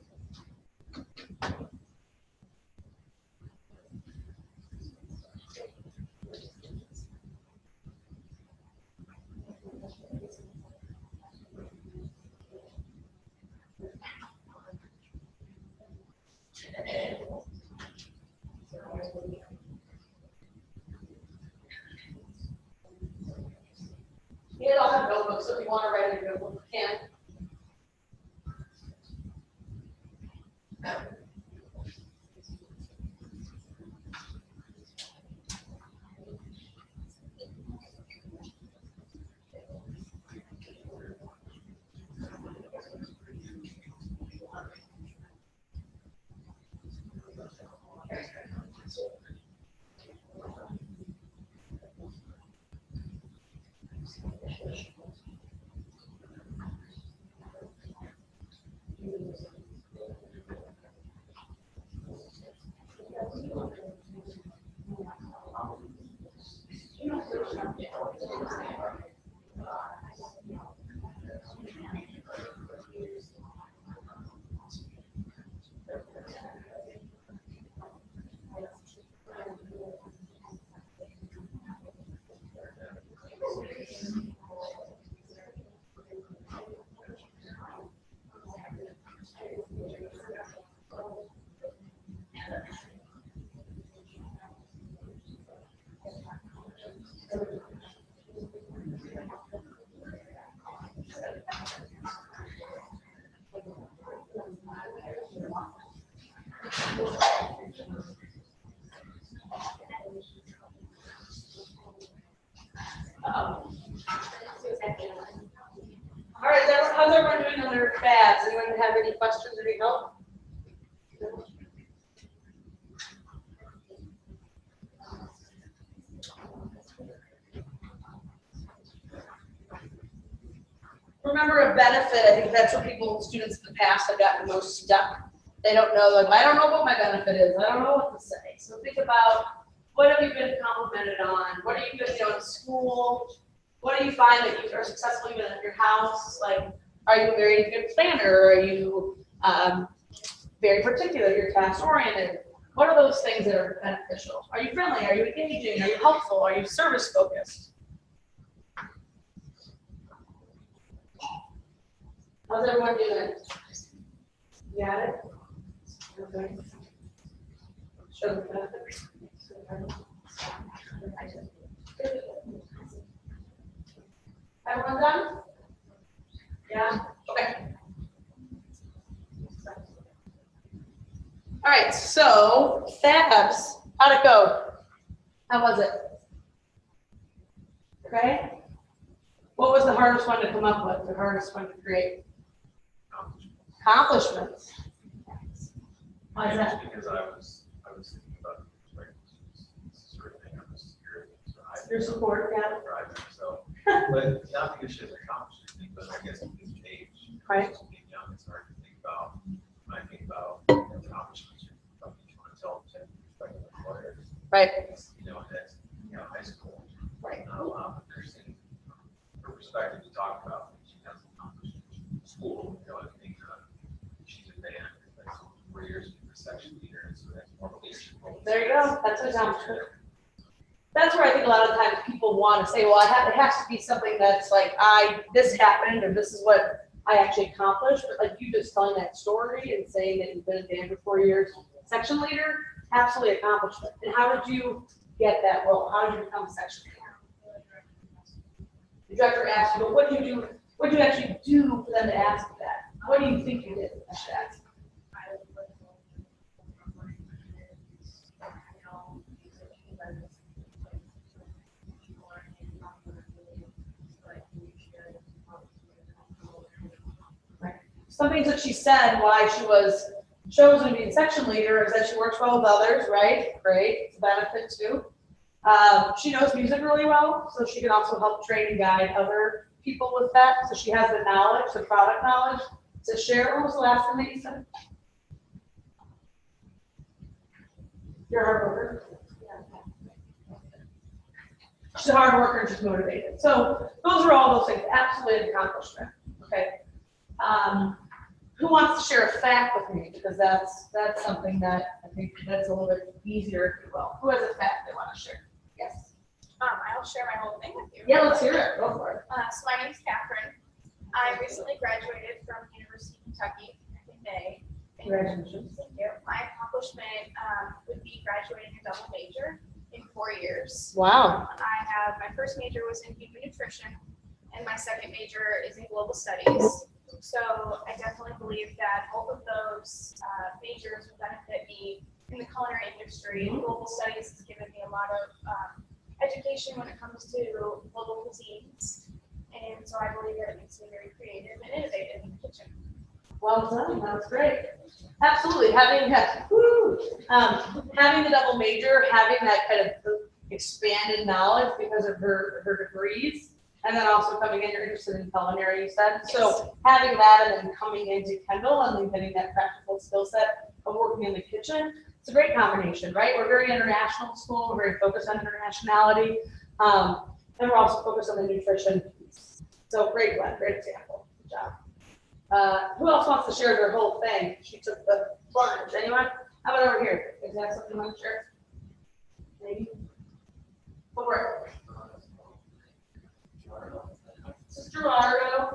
You don't have notebooks, so if you want to write in your notebook, you can. How's everyone doing on their fads? Anyone have any questions or any help? Remember a benefit, I think that's what students in the past have gotten the most stuck. They don't know, like, I don't know what my benefit is. I don't know what to say. So think about, what have you been complimented on? What are you doing in school? What do you find that you are successful even at your house? Like, are you a very good planner? Are you very particular? You're task oriented. What are those things that are beneficial? Are you friendly? Are you engaging? Are you helpful? Are you service focused? How's everyone doing? You got it? Okay. Show the benefits. Everyone done? Yeah? Okay. All right, so fabs, how'd it go? How was it? Okay. What was the hardest one to come up with, the hardest one to create? Accomplishments. Why is that? Because I was thinking about sort of thing on this year. Your support, yeah. So, but not because she has accomplished anything, but I guess at this age, Right. being young, it's hard to think about. When I think about accomplishments, you want to tell them prospective employers. Right. That's high school. Right. There's her perspective to talk about what she has accomplished in school. I think she's a band, that's 4 years for section leader, and so that's more leadership. There you go. That's an accomplishment. That's where I think a lot of times people want to say, well, it has to be something that's like, this happened, or this is what I actually accomplished. But like you just telling that story and saying that you've been a band for 4 years, section leader, absolutely accomplishment. And how did you get that role? How did you become a section leader? The director asked you, but what did you do? What did you actually do for them to ask you that? What do you think you did with that? Some things that she said why she was chosen to be a section leader is that she works well with others, right? Great, it's a benefit too. She knows music really well, so she can also help train and guide other people with that. So she has the knowledge, the product knowledge to share. What was the last thing that you said? You're a hard worker. She's a hard worker and she's motivated. So those are all those things, absolutely an accomplishment. Okay. Who wants to share a fact with me? Because that's something that I think that's a little bit easier, if you will. Who has a fact they want to share? Yes. I'll share my whole thing with you. Yeah, let's hear it. Go for it. So my name is Catherine. I recently graduated from University of Kentucky in May. Congratulations. Thank you. My accomplishment would be graduating a double major in 4 years. Wow. My first major was in human nutrition, and my second major is in global studies. So I definitely believe that both of those majors will benefit me in the culinary industry. And global studies has given me a lot of education when it comes to global cuisines. And so I believe that it makes me very creative and innovative in the kitchen. Well done. That's great. Absolutely. Having the double major, having that kind of expanded knowledge because of her degrees. And then also coming in, you're interested in culinary, you said. Yes. So having that and then coming into Kendall and then getting that practical skill set of working in the kitchen, it's a great combination, right? We're very international school. We're very focused on internationality. And we're also focused on the nutrition piece. So great blend, great example. Good job. Who else wants to share their whole thing? She took the plunge. Anyone? How about over here? Is that something you want to share? Maybe? Over. Sister Largo.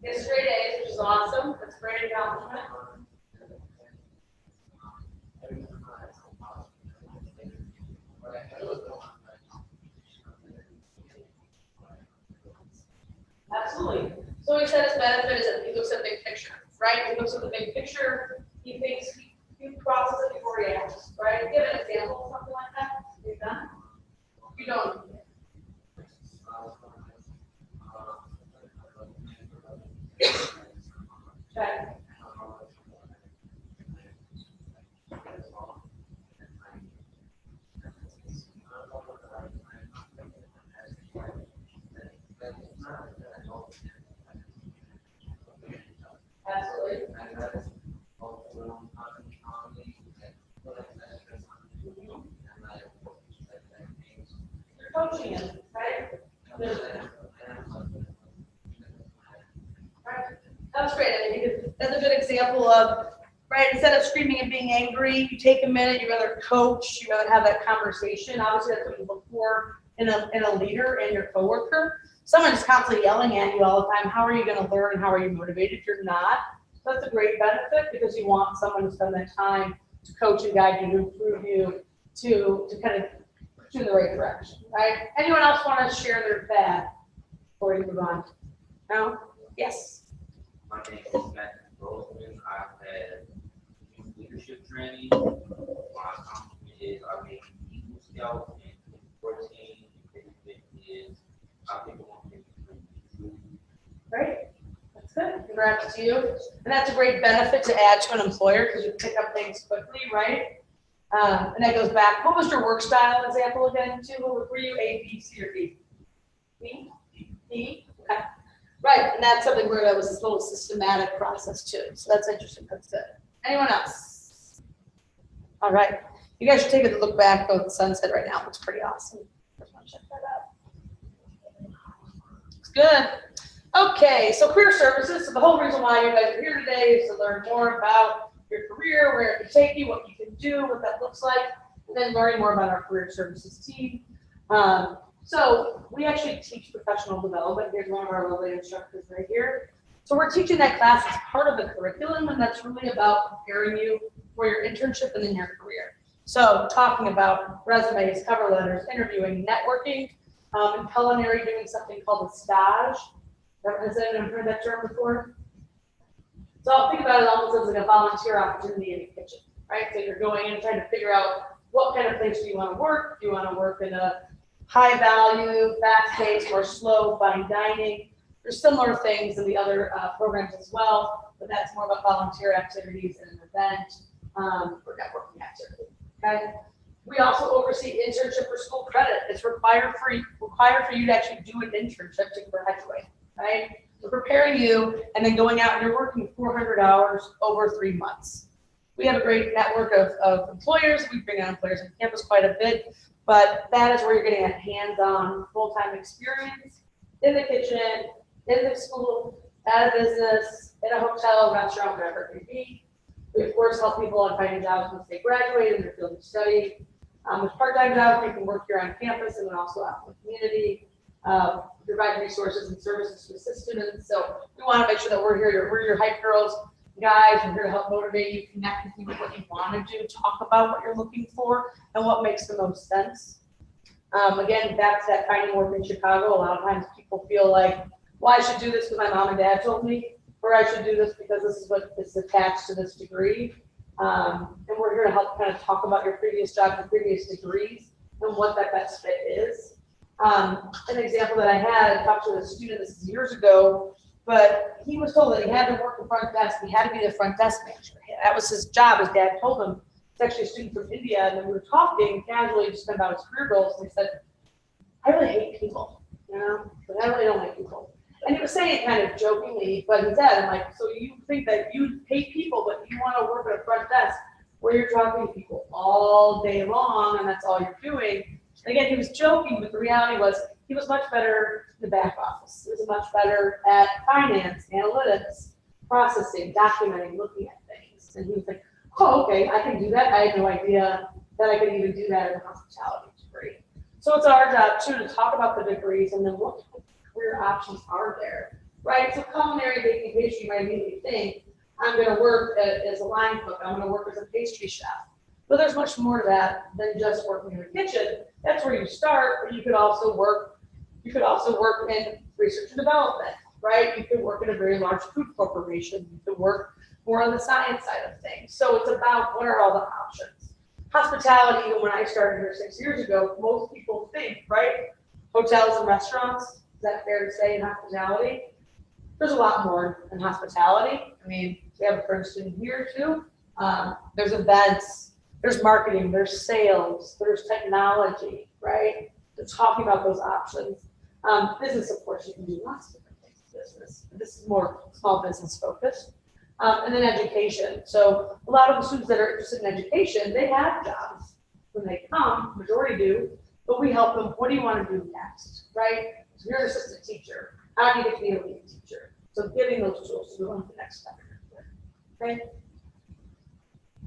It's straight A's, which is awesome. That's a great accomplishment. Absolutely. So he said his benefit is that he looks at the big picture, right? He looks at the big picture, he thinks, he processes it before he acts, right? Give an example of something like that, you've done? You don't. Okay. Absolutely. You're coaching him, right? Right. That's great. I mean, that's a good example of, right, instead of screaming and being angry, you take a minute, you rather coach, you rather have that conversation. Obviously, that's what you look for in a leader and your coworker. Someone just constantly yelling at you all the time. How are you going to learn? How are you motivated? You're not. That's a great benefit because you want someone to spend that time to coach and guide you, to improve you, to kind of do the right direction, right? Anyone else want to share their path before we move on? No? Yes. My name is Matthew Grossman. I've had leadership training. My accomplishment is I've been Eagle Scout in 2014. Is I've been going. Great. That's good. Congrats to you. And that's a great benefit to add to an employer because you pick up things quickly, right? And that goes back. What was your work style example again, too? Were you A, B, C, or D? B? D? Okay. Right. And that's something where that was this little systematic process, too. So that's interesting. That's good. Anyone else? All right. You guys should take a look back at the sunset right now. It's pretty awesome. Just want to check that out. It's good. Okay, so career services. So the whole reason why you guys are here today is to learn more about your career, where it can take you, what you can do, what that looks like, and then learning more about our career services team. So we actually teach professional development. Here's one of our lovely instructors right here. So we're teaching that class as part of the curriculum, and that's really about preparing you for your internship and then your career. So talking about resumes, cover letters, interviewing, networking, in culinary, doing something called a stage. Has anyone heard that term before? So I'll think about it almost as like a volunteer opportunity in the kitchen, right? So you're going in and trying to figure out what kind of place do you want to work? Do you want to work in a high value, fast paced, or slow fine dining? There's similar things in the other programs as well, but that's more about volunteer activities and an event or networking activity. Okay. We also oversee internship for school credit. It's required for you to actually do an internship to graduate. Right? We're preparing you and then going out and you're working 400 hours over 3 months. We have a great network of employers. We bring on employers on campus quite a bit, but that is where you're getting a hands-on full-time experience in the kitchen, in the school, at a business, in a hotel, restaurant, whatever it may be. We of course help people on finding jobs once they graduate in their field of study. With part-time jobs, you can work here on campus and then also out in the community. Provide resources and services to assist students. So we want to make sure that we're here. We're your hype girls, guys. We're here to help motivate you, connect with you with what you want to do, talk about what you're looking for, and what makes the most sense. Again, back to that finding work in Chicago. A lot of times people feel like, well, I should do this because my mom and dad told me, or I should do this because this is what is attached to this degree. And we're here to help kind of talk about your previous job and previous degrees and what that best fit is. An example that I had, I talked to a student, this is years ago, but he was told that he had to work the front desk. He had to be the front desk manager. That was his job. His dad told him. It's actually a student from India, and then we were talking casually just about his career goals, and he said, I really hate people, you know, but I really don't like people. And he was saying it kind of jokingly, but he said, I'm like, so you think that you hate people, but you want to work at a front desk where you're talking to people all day long, and that's all you're doing. And again, he was joking, but the reality was he was much better in the back office. He was much better at finance, analytics, processing, documenting, looking at things. And he was like, oh, okay, I can do that. I had no idea that I could even do that in a hospitality degree. So it's our job, too, to talk about the degrees and then what career options are there, right? So culinary baking pastry, you might immediately think, I'm going to work as a line cook. I'm going to work as a pastry chef. But there's much more to that than just working in the kitchen. That's where you start, but you could also work in research and development, right? You could work in a very large food corporation. You could work more on the science side of things. So it's about what are all the options. Hospitality, even when I started here 6 years ago, most people think, right? Hotels and restaurants, is that fair to say in hospitality? There's a lot more in hospitality. I mean, we have a current student here too. There's events, there's marketing, there's sales, there's technology, right? They're talking about those options. Business, of course, you can do lots of different things in business. This is more small business focused. And then education. So a lot of the students that are interested in education, they have jobs when they come, majority do, but we help them, what do you want to do next, right? So you're an assistant teacher. How do you get to be a lead teacher? So giving those tools to go on to the next step. Okay.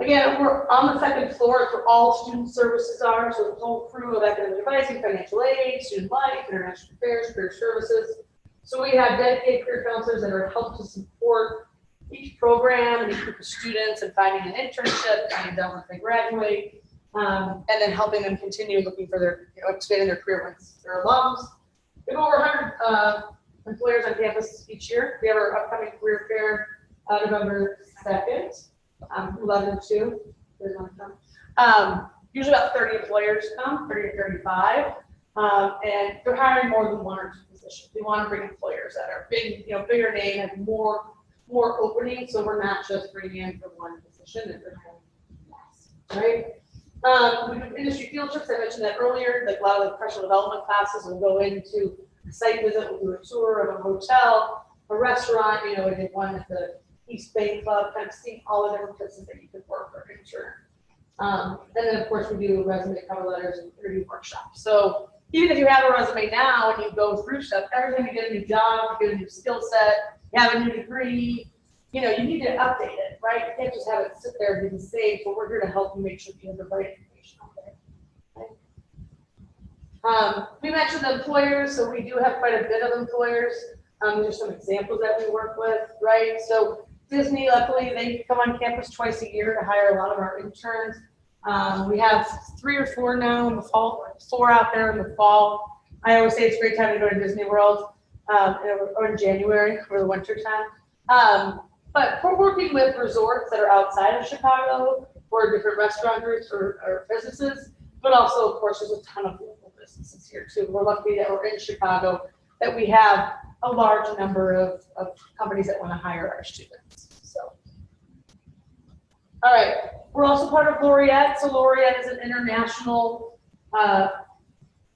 Again, we're on the second floor. It's where all student services are. So the whole crew of academic advising, financial aid, student life, international affairs, career services. So we have dedicated career counselors that are help to support each program and each group of students and finding an internship, finding them once they graduate, and then helping them continue looking for their, expanding their career once they're alums. We have over 100 employers on campus each year. We have our upcoming career fair November 2nd, 11 to 2. There's one come. Usually about 30 employers come, 30 to 35, and they're hiring more than one or two positions. We want to bring employers that are big, bigger name, have more openings, so we're not just bringing in for one position, and we're having less, right? We do industry field trips. I mentioned that earlier. Like a lot of the professional development classes will go into a site visit, we'll do a tour of a hotel, a restaurant. We did one at the East Bay Club, kind of seeing all the different places that you could work or intern. And then of course we do resume cover letters and interview workshops. So even if you have a resume now and you go through stuff, every time you get a new job, you get a new skill set, you have a new degree, you need to update it, right? You can't just have it sit there and be the same. So we're here to help you make sure you have the right information out there. Okay. We mentioned the employers, so we do have quite a bit of employers. These are some examples that we work with, right? So Disney, luckily, they come on campus twice a year to hire a lot of our interns. We have 3 or 4 now in the fall, 4 out there in the fall. I always say it's a great time to go to Disney World, or in January for the winter time. But we're working with resorts that are outside of Chicago or different restaurant groups or businesses, but also, of course, there's a ton of local businesses here too. We're lucky that we're in Chicago, that we have a large number of companies that want to hire our students. So, all right, we're also part of Laureate. So Laureate is an international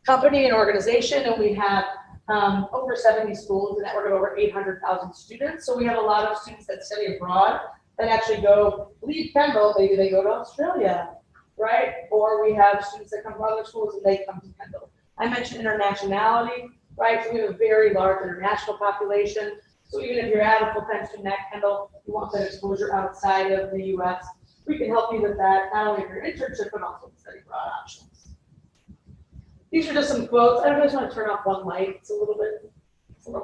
company and organization, and we have over 70 schools, a network of over 800,000 students. So we have a lot of students that study abroad that actually go leave Kendall, maybe they go to Australia, right? Or we have students that come from other schools and they come to Kendall. I mentioned internationality, right? So we have a very large international population. So even if you're at a full-time student at Kendall, you want that exposure outside of the US, we can help you with that, not only for your internship, but also the study abroad options. These are just some quotes. I just want to turn off one light. It's a little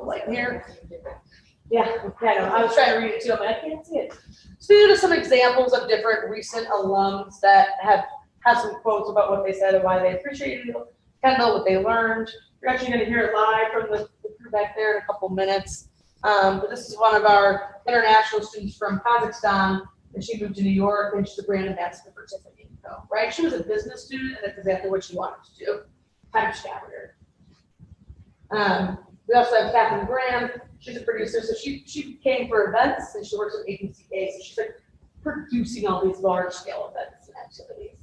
light in here. Yeah, I know. I was trying to read it too, but I can't see it. So these are just some examples of different recent alums that have some quotes about what they said and why they appreciated Kendall, what they learned. You're actually going to hear it live from the crew back there in a couple minutes. But this is one of our international students from Kazakhstan, and she moved to New York, and she's a brand ambassador for Tiffany & Co. Right? She was a business student, and that's exactly what she wanted to do. Kind of scattered. We also have Catherine Graham. She's a producer, so she came for events, and she works with Agency A, so she's like producing all these large-scale events and activities.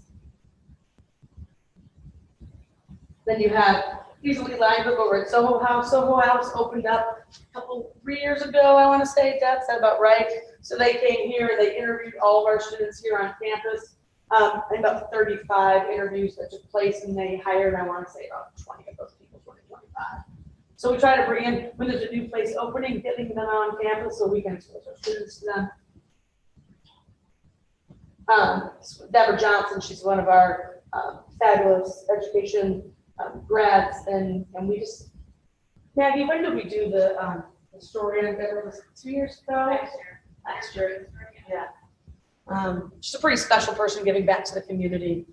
Then you have Easily Linebook over at Soho House. Soho House opened up a couple, 3 years ago, I want to say. That's about right. So they came here, they interviewed all of our students here on campus. And about 35 interviews that took place, and they hired, I want to say, about 20 of those people, 20, 25. So we try to bring in, when there's a new place opening, getting them on campus so we can expose our students to them. Deborah Johnson, she's one of our fabulous education grads, and we just, Maggie, when did we do the story on Deborah? Was it 2 years ago? Last year. Yeah. She's a pretty special person giving back to the community.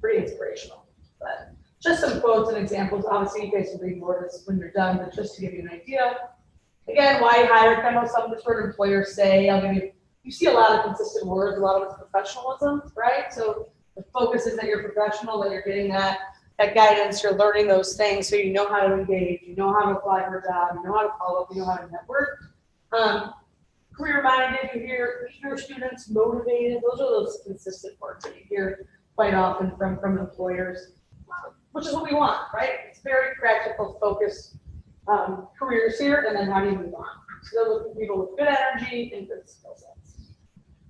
Pretty inspirational. But just some quotes and examples. Obviously, you guys can read more of this when you're done, but just to give you an idea. Again, why hire, kind of some of the word employers say, I mean, you see a lot of consistent words, a lot of it's professionalism, right? So the focus is that you're professional, that you're getting that guidance, you're learning those things, so you know how to engage, you know how to apply for a job, you know how to follow up, you know how to network. Career-minded, you hear eager students, motivated, those are those consistent words that you hear quite often from employers, which is what we want, right? It's very practical, focused careers here, and then how do you move on? So they're looking for people with good energy and good skill sets.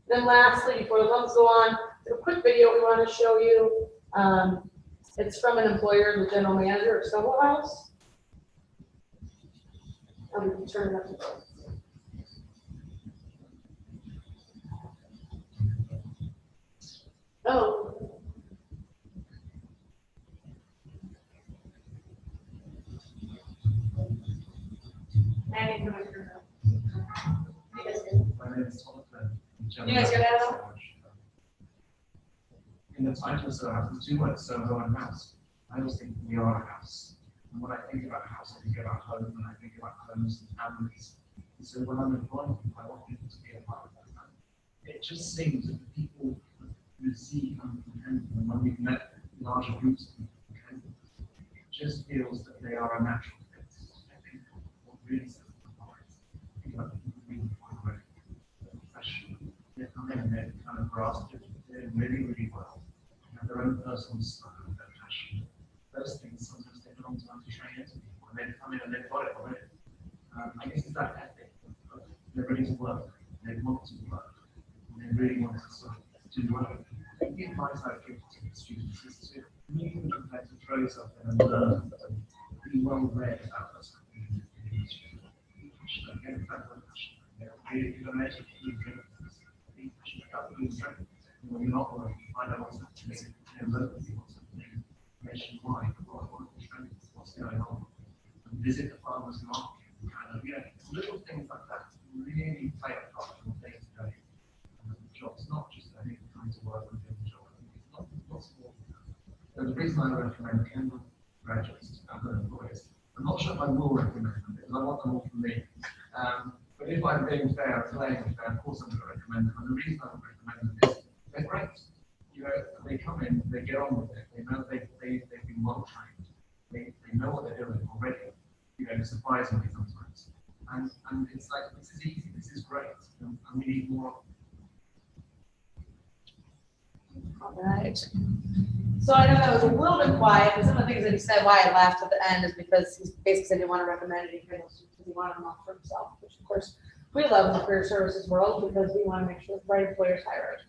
Then lastly, before the ones go on, a quick video we want to show you. It's from an employer, the general manager of Soho House. We can turn it up to both. Oh. Manny, come on, turn it up. My name is Jonathan. You guys get that? In the title of Soho House, there's two words, Soho and house. I always think we are a house. And when I think about a house, I think about home, and I think about homes and families. And so when I'm employing people, I want people to be a part of that. It just seems that the people who see come from Camden, and when we've met larger groups of people from Camden, it just feels that they are a natural fit. I think what really sets them apart is think about the people we employ already. They're professional. They come in and they're kind of grasped it. They're doing really, really well. They have their own personal style, their passion. Those things sometimes take a long time to train into people, and they come in and they've got it already. I guess it's that ethic. They're ready to work. They want to work. And they really want to sort of do work. The advice I give to students is to really prepare to throw yourself in and learn and be well read about what's happening in the industry. Be passionate, get a better passion. Really good at it, be passionate about doing something. When you're not working, find out what's happening, locally, what's happening nationwide, what's going on, and visit the farmers market. Little things like that really play a part in the day-to-day jobs, not just coming to work and doing the job. It's not possible. So the reason I recommend Camden graduates to other employers, I'm not sure if I will recommend them because I want them all for me. But if I'm being fair and playing fair, of course I'm going to recommend them. And the reason I would recommend them is they're great. They come in, they get on with it. They know they've been well trained. They know what they're doing already. Surprisingly sometimes. And it's like, this is easy, this is great, and we need more. All right. So I know that was a little bit quiet, but some of the things that he said, why I laughed at the end, is because he basically said he wanted to recommend it because he wanted them all for himself, which of course we love in the career services world because we want to make sure the right employers hire us.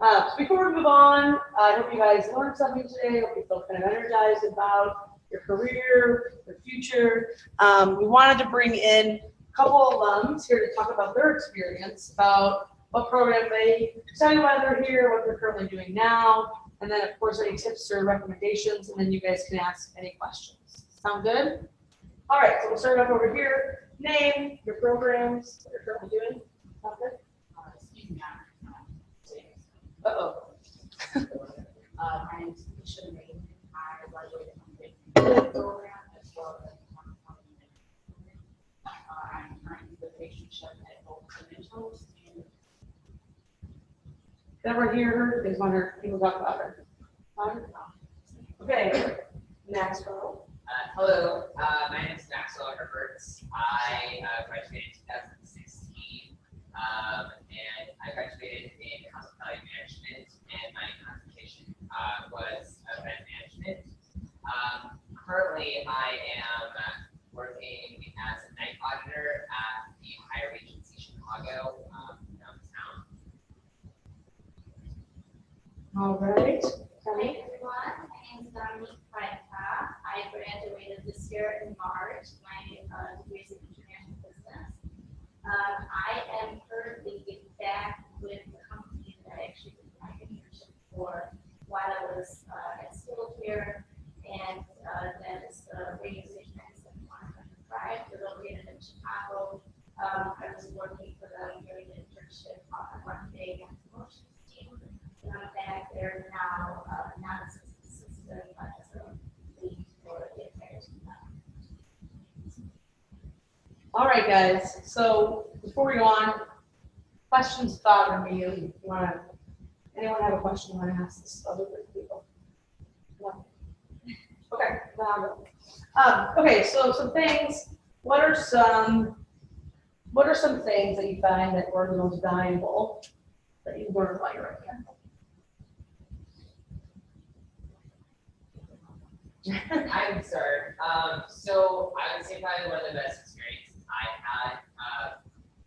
So before we move on, I hope you guys learned something today. I hope you feel kind of energized about your career, your future. We wanted to bring in a couple alums here to talk about their experience, about what program they decided why they're here, what they're currently doing now, and then of course any tips or recommendations, and then you guys can ask any questions. Sound good? All right, so we'll start off over here. Name, your programs, what you're currently doing. Sound good? Excuse me, Uh-oh. my name is Kristen Hodges. I graduated from the program as well as I'm currently the patient chef at both Credentials and Never hear her, because when her people talk about her. Okay, Maxwell. Hello, my name is Maxwell Herberts. I graduated in 2016, and I graduated in hospitality management, and my concentration was event management. Currently, I am working as a night auditor at the Hyatt Regency Chicago downtown. All right. Hi everyone, my name is Dominique Franca. I graduated this year in March. My degree is in international business. I am currently getting back with the company that I actually did my internship for while I was at school here, and that is the radio station 97.1 They're located in Chicago. I was working for them during the internship on marketing and promotions team. And I'm back there now, not as an assistant, but as a lead for the entire team. All right, guys, so before we go on, questions bothering me, you wanna, anyone have a question you wanna ask this other people? No? Okay, then I'll go. Okay, so some things, what are some things that you find that were the most valuable that you learned while you're at Kendall? I would start. So I would say probably one of the best experiences I had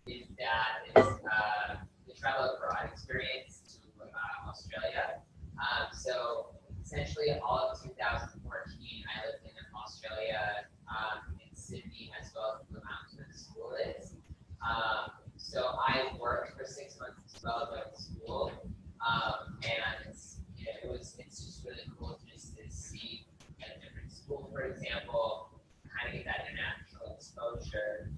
is that it's the travel abroad experience to Australia. So essentially all of 2014, I lived in Australia, in Sydney, as well as the mountains where the school is. So I worked for 6 months as well as school, and it's just really cool just to see a different school, for example, kind of get that international exposure.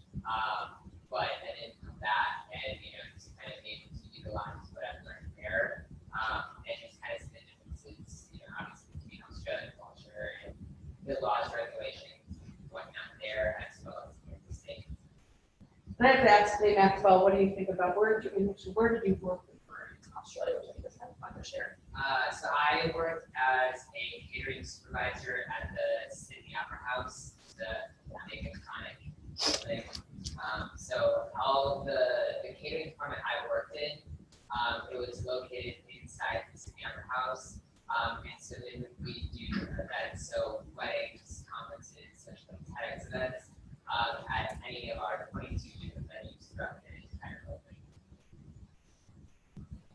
But I didn't come back and just kind of be able to utilize what I've learned there, and just kind of see the differences, obviously between Australian culture and the laws, regulations, whatnot there, as well as in the States. And I have to ask today, Maxwell, what do you think about where did you work in Australia? Which I think is kind of fun to share. So I worked as a catering supervisor at the Sydney Opera House, the big iconic building. So all of the catering department I worked in, it was located inside the Sydney Opera House. And so then we do events, so weddings, conferences, such like TEDx events, at any of our 22 different venues throughout the entire building.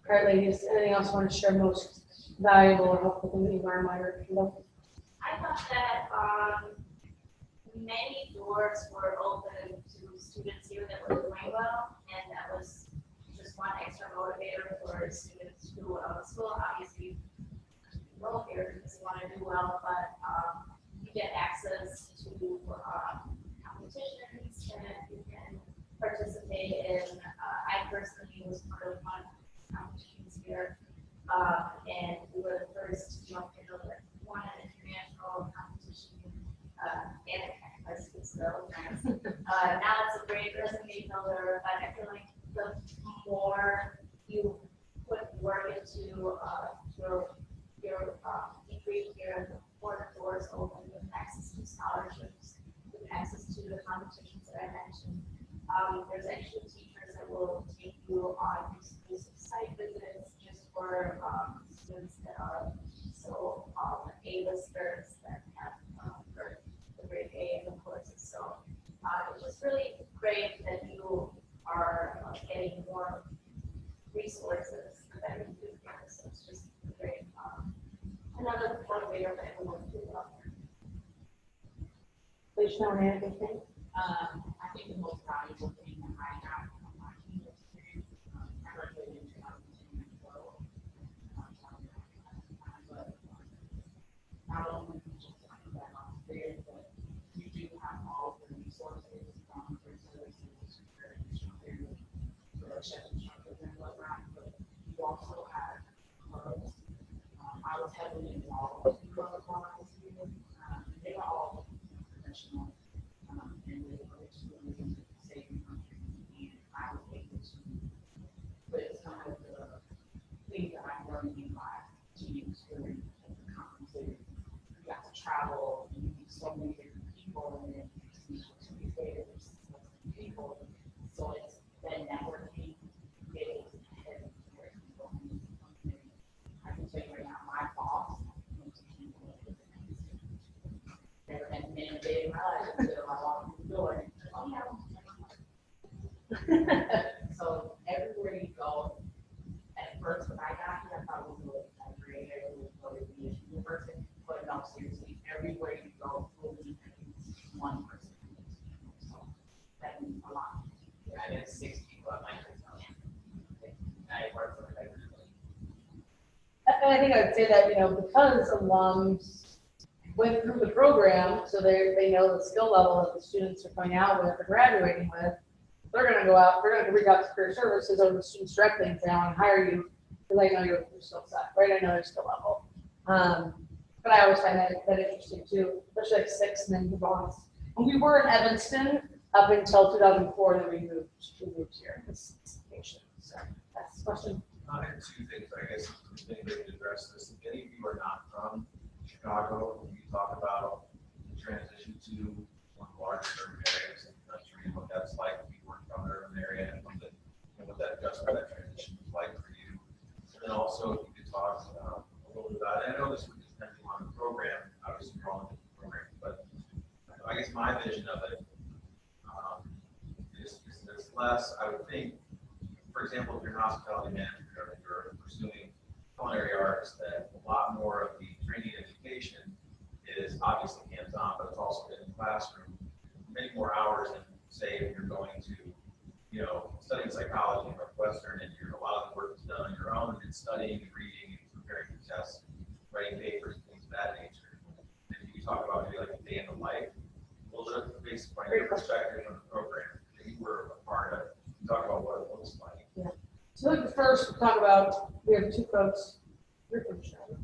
All right, ladies, anything else you want to share most valuable or helpful thing that you learned while you're at Kendall? I thought that many doors were open to students here that were doing well, and that was just one extra motivator for students who are school. Obviously, well here because you want to do well, but you get access to competitions and you can participate in. I personally was part of one competitions here, and we were the first young people that won an international competition, and high school still. Now it's a great resume builder, but I feel like the more you put work into your degree here, the more the doors open with access to scholarships, with access to the competitions that I mentioned. There's actually teachers that will take you on exclusive site visits just for students that are so A-listers that have for the grade A in the courses. So it's just really great that you are getting more resources that you do here. So it's just great. Another motivator that everyone can do out there. Please, no one add anything? I think the most valuable thing that I got from my team experience, I graduated in 2012. But not only do you just talk about experience, but you do have all the resources for services, for chef instructors and whatnot, but you also have clubs. I was heavily involved in clubs while I was here. They were all professional. And they were extremely saving country, and I was able to put some of the things that I learned in my team experience at the conferences. You got to travel and you meet so many different people, and then you see people. So it's that networking, getting ahead of people. I can tell you right now, my boss went to people. Never had been in a day in my life until I walked through the door. So everywhere you go, at first when I got here, I thought it was a little exaggerated, it was going to be a university, but no, seriously, everywhere you go, will be one person. So that means a lot. Yeah, I did 6 people at my hotel. I worked for like And I think I would say that, because alums went through the program, so they know the skill level that the students are coming out with or graduating with, they're going to go out, they're going to reach out to career services or the students directly and say, I want to hire you because I know your skill set, right? I know your skill level. But I always find that interesting too, especially like 6 and then move on. When we were in Evanston, up until 2004, then we moved here in this location. So that's the question. I have two things, I guess, maybe we could address this. If any of you are not from Chicago, when you talk about the transition to one of the largest urban areas in the country, and what that's like if you work from an urban area, and what that adjustment, that transition was like for you. And then also, if you could talk a little bit about, and I know this would depend on the program, obviously you're all in the program, but I guess my vision of it is there's less, I would think, for example, if you're an hospitality manager or you're pursuing culinary arts, that a lot more of the training education is obviously hands-on, but it's also in the classroom. Many more hours than, say, if you're going to, studying psychology in Northwestern, and a lot of the work is done on your own, and studying and reading and preparing for tests, writing papers, things of that nature. And if you talk about maybe like a day in the life, a little bit of based on your perspective on the program that you were a part of, talk about what it looks like. Yeah. So first, we'll talk about, we have two folks, you're from Chicago.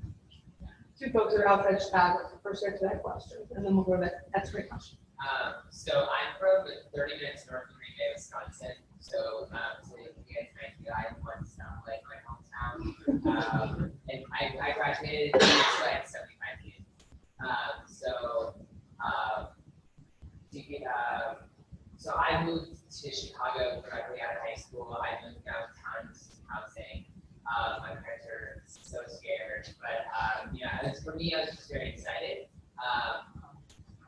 Two folks that are outside Chicago, so first answer that question, and then we'll go to that. That's a great question. So I'm from 30 minutes north of Green Bay, Wisconsin. So, so you guys might be, I want to sound like my hometown. And I graduated like 75 years. So I moved to Chicago directly out of high school. I moved down tons of housing. My parents are so scared, but for me, I was just very excited.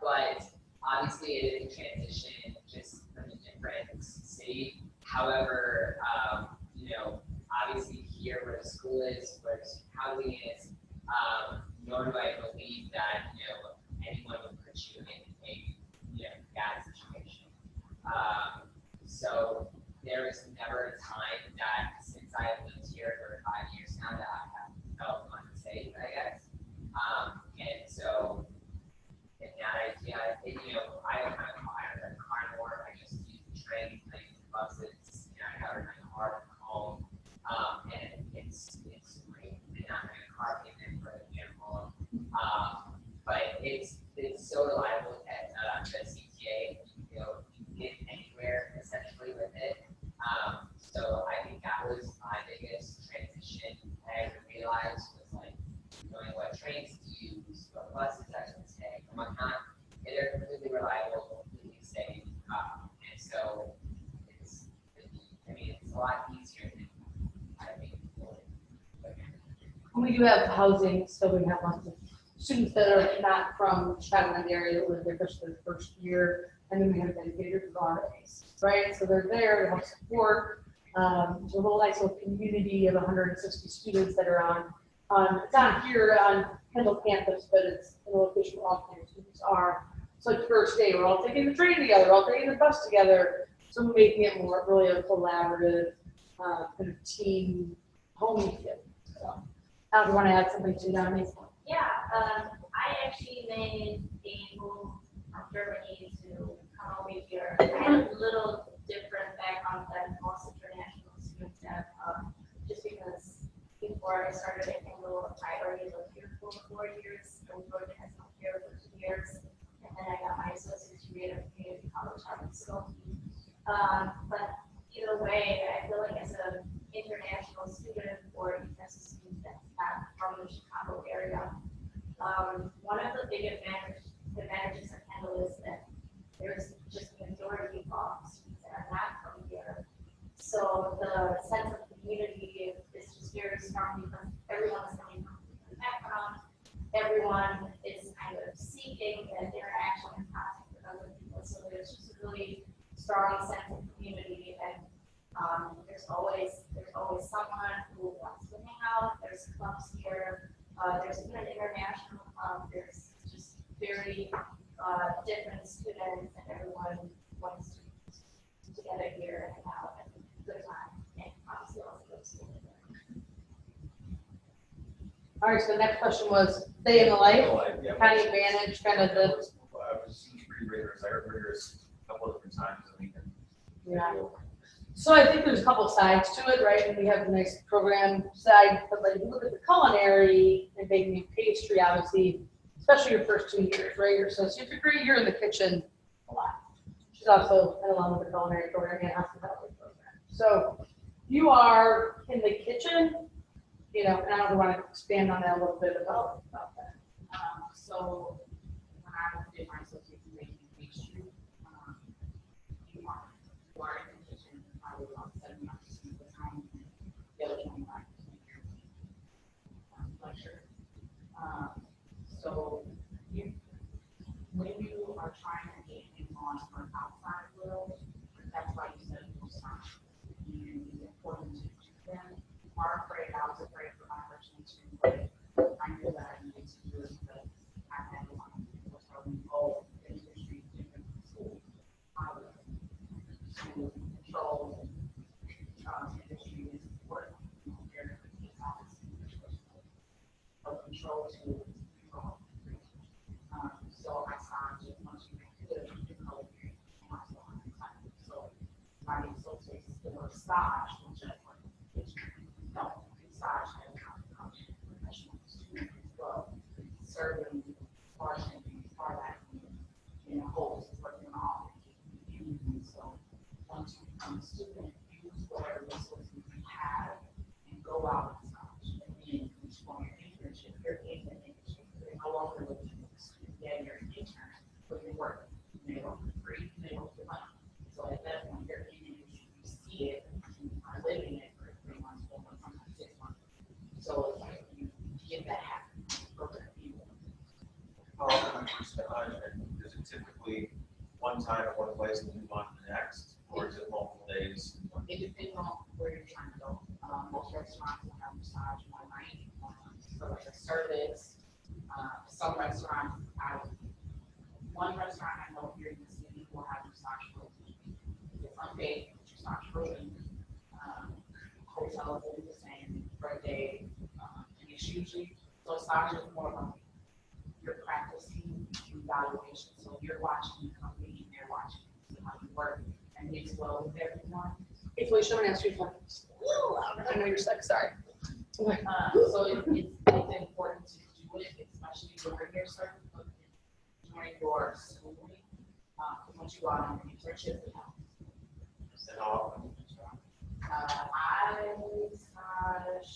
But obviously, it is a transition just from a different city. However, obviously here where the school is, where housing is, nor do I believe that anyone would put you in a bad situation. So there is never a time that since I have lived here for 5 years now that I have felt unsafe, I guess. And so in that idea, I don't have a car anymore. I just use the train, I use the buses, I got my car from home. And it's great. And I'm in a car payment for the home. But it's so reliable that the CTA, you can get anywhere essentially with it. So I think that was my biggest transition. I realized was like knowing what trains to use, what buses I should take, and whatnot. And they're completely reliable, completely safe. And so it's a lot easier than I think. We do have housing, so we have lots of students that are not from Chicago area that live there for the first year, and then we have dedicated RAs, right? So they're there to help support. There's a little nice little community of 160 students that are on it's not here on Kendall campus, but it's in a location where all campus students are. So like first day, we're all taking the train together, we're all taking the bus together. So making it more really a collaborative kind of team homey feel. So I don't want to add something to that. Yeah, I actually made a move from Germany to come over here. I had a little different background than most international students have, just because before I started at Kendall, I already lived here for 4 years, and worked as a here for 2 years, and then I got my associate's degree at a community college out in Skokie. But either way, I feel like as an international student or even as a student that's not from the Chicago area, one of the big advantages of Kendall is that there's just a majority of students that are not from here. So the sense of community is just very strong because everyone is coming from a different background. Everyone is kind of seeking that interaction and contact with other people. So there's just a really strong sense of community, and there's always someone who wants to hang out. There's clubs here. There's even an international club. There's just very different students, and everyone wants to be together here and hang out and have a good time. And obviously also go to school. All right, so the next question was day in the life. Yeah. How do you manage kind of the? I was pretty rigorous. I heard rigorous a couple of different times a week. Yeah. So I think there's a couple sides to it, right? And we have a nice program side, but like if you look at the culinary and baking and pastry, obviously, especially your first 2 years, right? Your associate degree, you're in the kitchen a lot. She's also an alum of the culinary program and hospitality program. So you are in the kitchen, you know, and I don't want to expand on that a little bit about that. So when I did my associate's degree in pastry, you are in the kitchen probably about 79% of the time, the other 25% lecture. So you, when you are trying to get in on an outside world, that's why you said you start. And it's important to do them. Are afraid, I was afraid for my freshman too, but I knew that I needed to do it because I had a lot of people telling me, oh, the industry is different from school. To control industry is important. There could be of control to control. So I signed as much as I could to color myself at the time. So my associates still a stage, which I no, stage has professional students as well, serving, bartending, bartending, in a host, working on all. So once you become a student, use whatever resources you have and go out and stage. And then you form your internship, you're in the internship. You're no longer looking at the student, then you're an intern, but you're working. You may work for free, you may work for money. So at that point, you're in the industry, you see it, you are living it for 3 months, 4 months, sometimes 6 months. So it's like you get that happen program. How often is it typically one time at one place and move on to the next, or is it multiple days? It depends on where you're trying to go. Most restaurants will have massage one night, for like a service. Some restaurants, one restaurant I know here in the city will have massage program. It's unpaid, massage program. Hotels will do the same for a day, and it's usually, so massage is more like you're practicing evaluation. So you're watching the company and they're watching how you work and mix well with everyone. Hey, Felicia, I'm gonna ask you a question. I know you're sick, sorry. So it's important to do it, especially during your service, during your schooling. Once you go out on your internship, it helps. And how often? I massage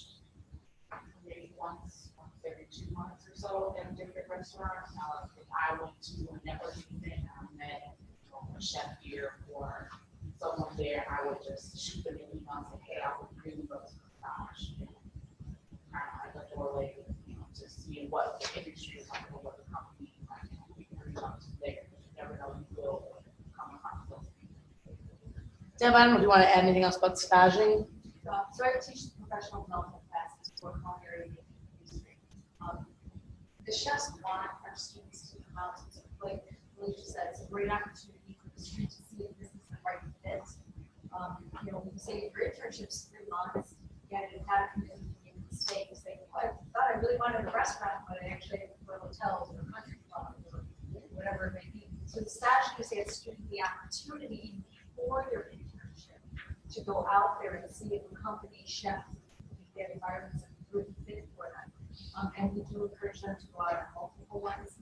maybe once every 2 months or so in different restaurants. If I went to a networking event, I met a chef here or someone there, I would just shoot them an email and say, hey, I would really love to massage. Kind of like a doorway, to see what the industry is like or what the company is like. We can reach out to there. You never know, you will come across those people. Deb, I don't know if you want to add anything else about staging. So I teach professional development classes for culinary industry. The chefs want our students to come out to, like Alicia said, it's a great opportunity for the students to see if this is the right fit. You know, when you say your internship's 3 months, and you've had a commitment to make mistakes, say, oh, I thought I really wanted a restaurant, but I actually had to go to hotels or country clubs or whatever it may be. So the stage gives the student the opportunity for your internship to go out there and see if a company chef, their environment's a good fit for them. And we do encourage them to go out on multiple ones.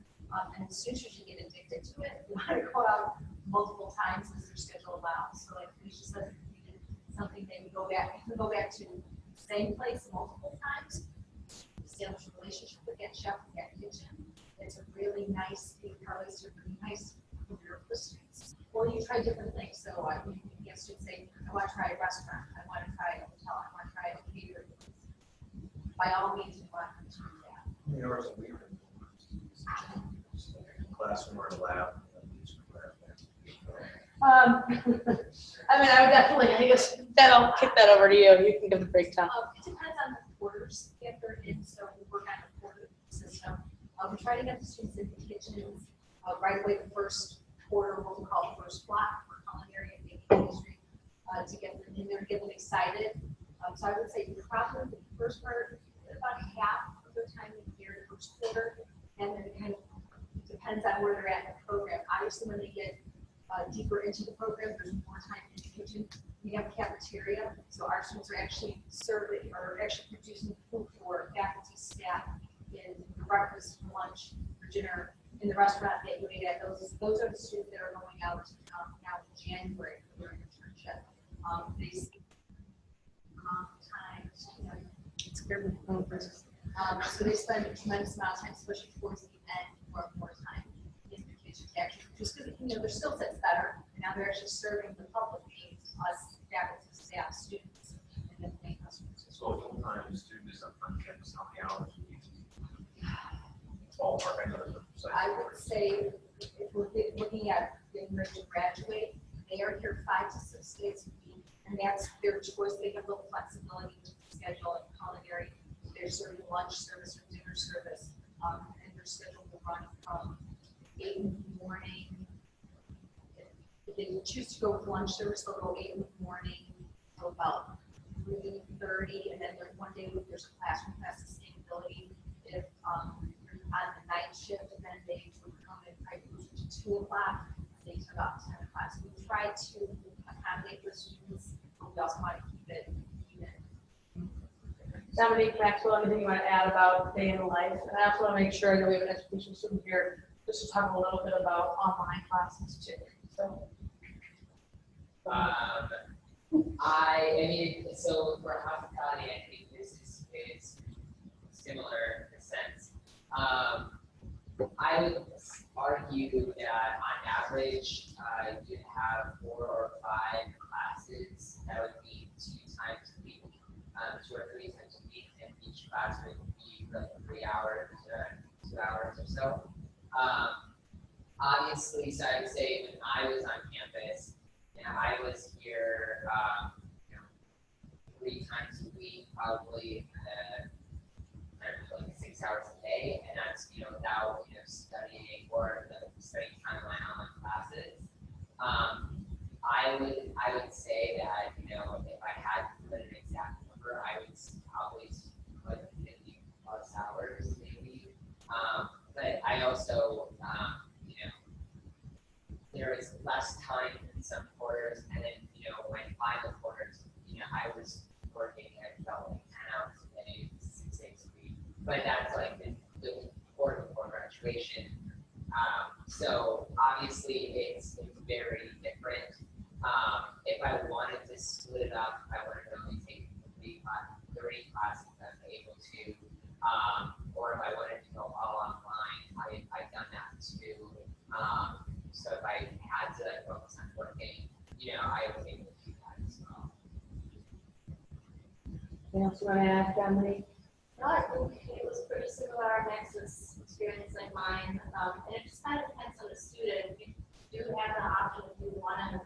And as soon as you get addicted to it, you want to go out multiple times as your schedule allows. So like Felicia said, if you did something, maybe go back, you can go back to the same place multiple times, establish a relationship with that chef, with that kitchen. It's a really nice, big place, a really nice career for students. Or you try different things. So you get students say, I want to try a restaurant, I want to try a hotel, I want to try a catering. By all means, we want them to do that. How many hours a week? Classroom or lab? I mean, I would definitely, I guess, then I'll kick that over to you. You can give the breakdown. It depends on the quarters if they're in, so we work on the quarter system. We try to get the students in the kitchens right away the first quarter, what we call the first block for culinary and baking industry, to get them in there, get them excited. So I would say probably the first part, about half of the time in the year, the first quarter, and then it kind of depends on where they're at in the program. Obviously, when they get deeper into the program, there's more time in the kitchen. We have a cafeteria, so our students are actually serving or actually producing food for faculty, staff in breakfast, for lunch, for dinner, in the restaurant that you ate at, those are the students that are going out now in January for their internship. They spend time, it's very conference. So they spend a tremendous amount of time, especially towards the end, more time in the kitchen to actually, just because, their skill set's better, and now they're actually serving the public, being us, faculty, staff, students, and then paying customers. So full-time students on campus, how many hours a week? Ballpark, I know there's a I would say, if we're looking at getting ready to graduate, they are here 5 to 6 days a week, and that's their choice. They have a little flexibility with the schedule and culinary. They're serving lunch service or dinner service, and their schedule will run from 8 in the morning. If they choose to go with lunch service, they'll go 8 in the morning till about 3:30, and then there's one day a week there's a classroom class, sustainability. If on the night shift, and then they would come in probably to 2 o'clock, they took about 10 o'clock. So we try to accommodate for students, but we also want to keep it even. Dominique, Maxwell, anything you want to add about day in the life? And I also want to make sure that we have an education student here just to talk a little bit about online classes too. So. I mean, so for hospitality, I think this is similar in a sense. I would argue that on average, you'd have 4 or 5 classes that would be 2 times a week, 2 or 3 times a week, and each class would be like 3 hours or 2 hours or so. Obviously, so I would say when I was on campus, I was here 3 times a week, probably like 6 hours a day, and that's without studying or the studying time of my online classes. I would say that if I had to put an exact number, I would probably put 50 plus hours maybe. But I also there is less time in some quarters, and then my final quarters, I was working at about like 10 hours a day, 6 days a week. But that's like the quarter before graduation. So obviously it's very different. If I wanted to split it up, I would only take 3 classes that I'm able to, or if I wanted to go all online, I've done that too. So if I had to focus on working, I was able to do that as well. Anything else you want to add, Dominique? No, I think it was pretty similar, Max's experience like mine. And it just kind of depends on the student. You do have the option if you want to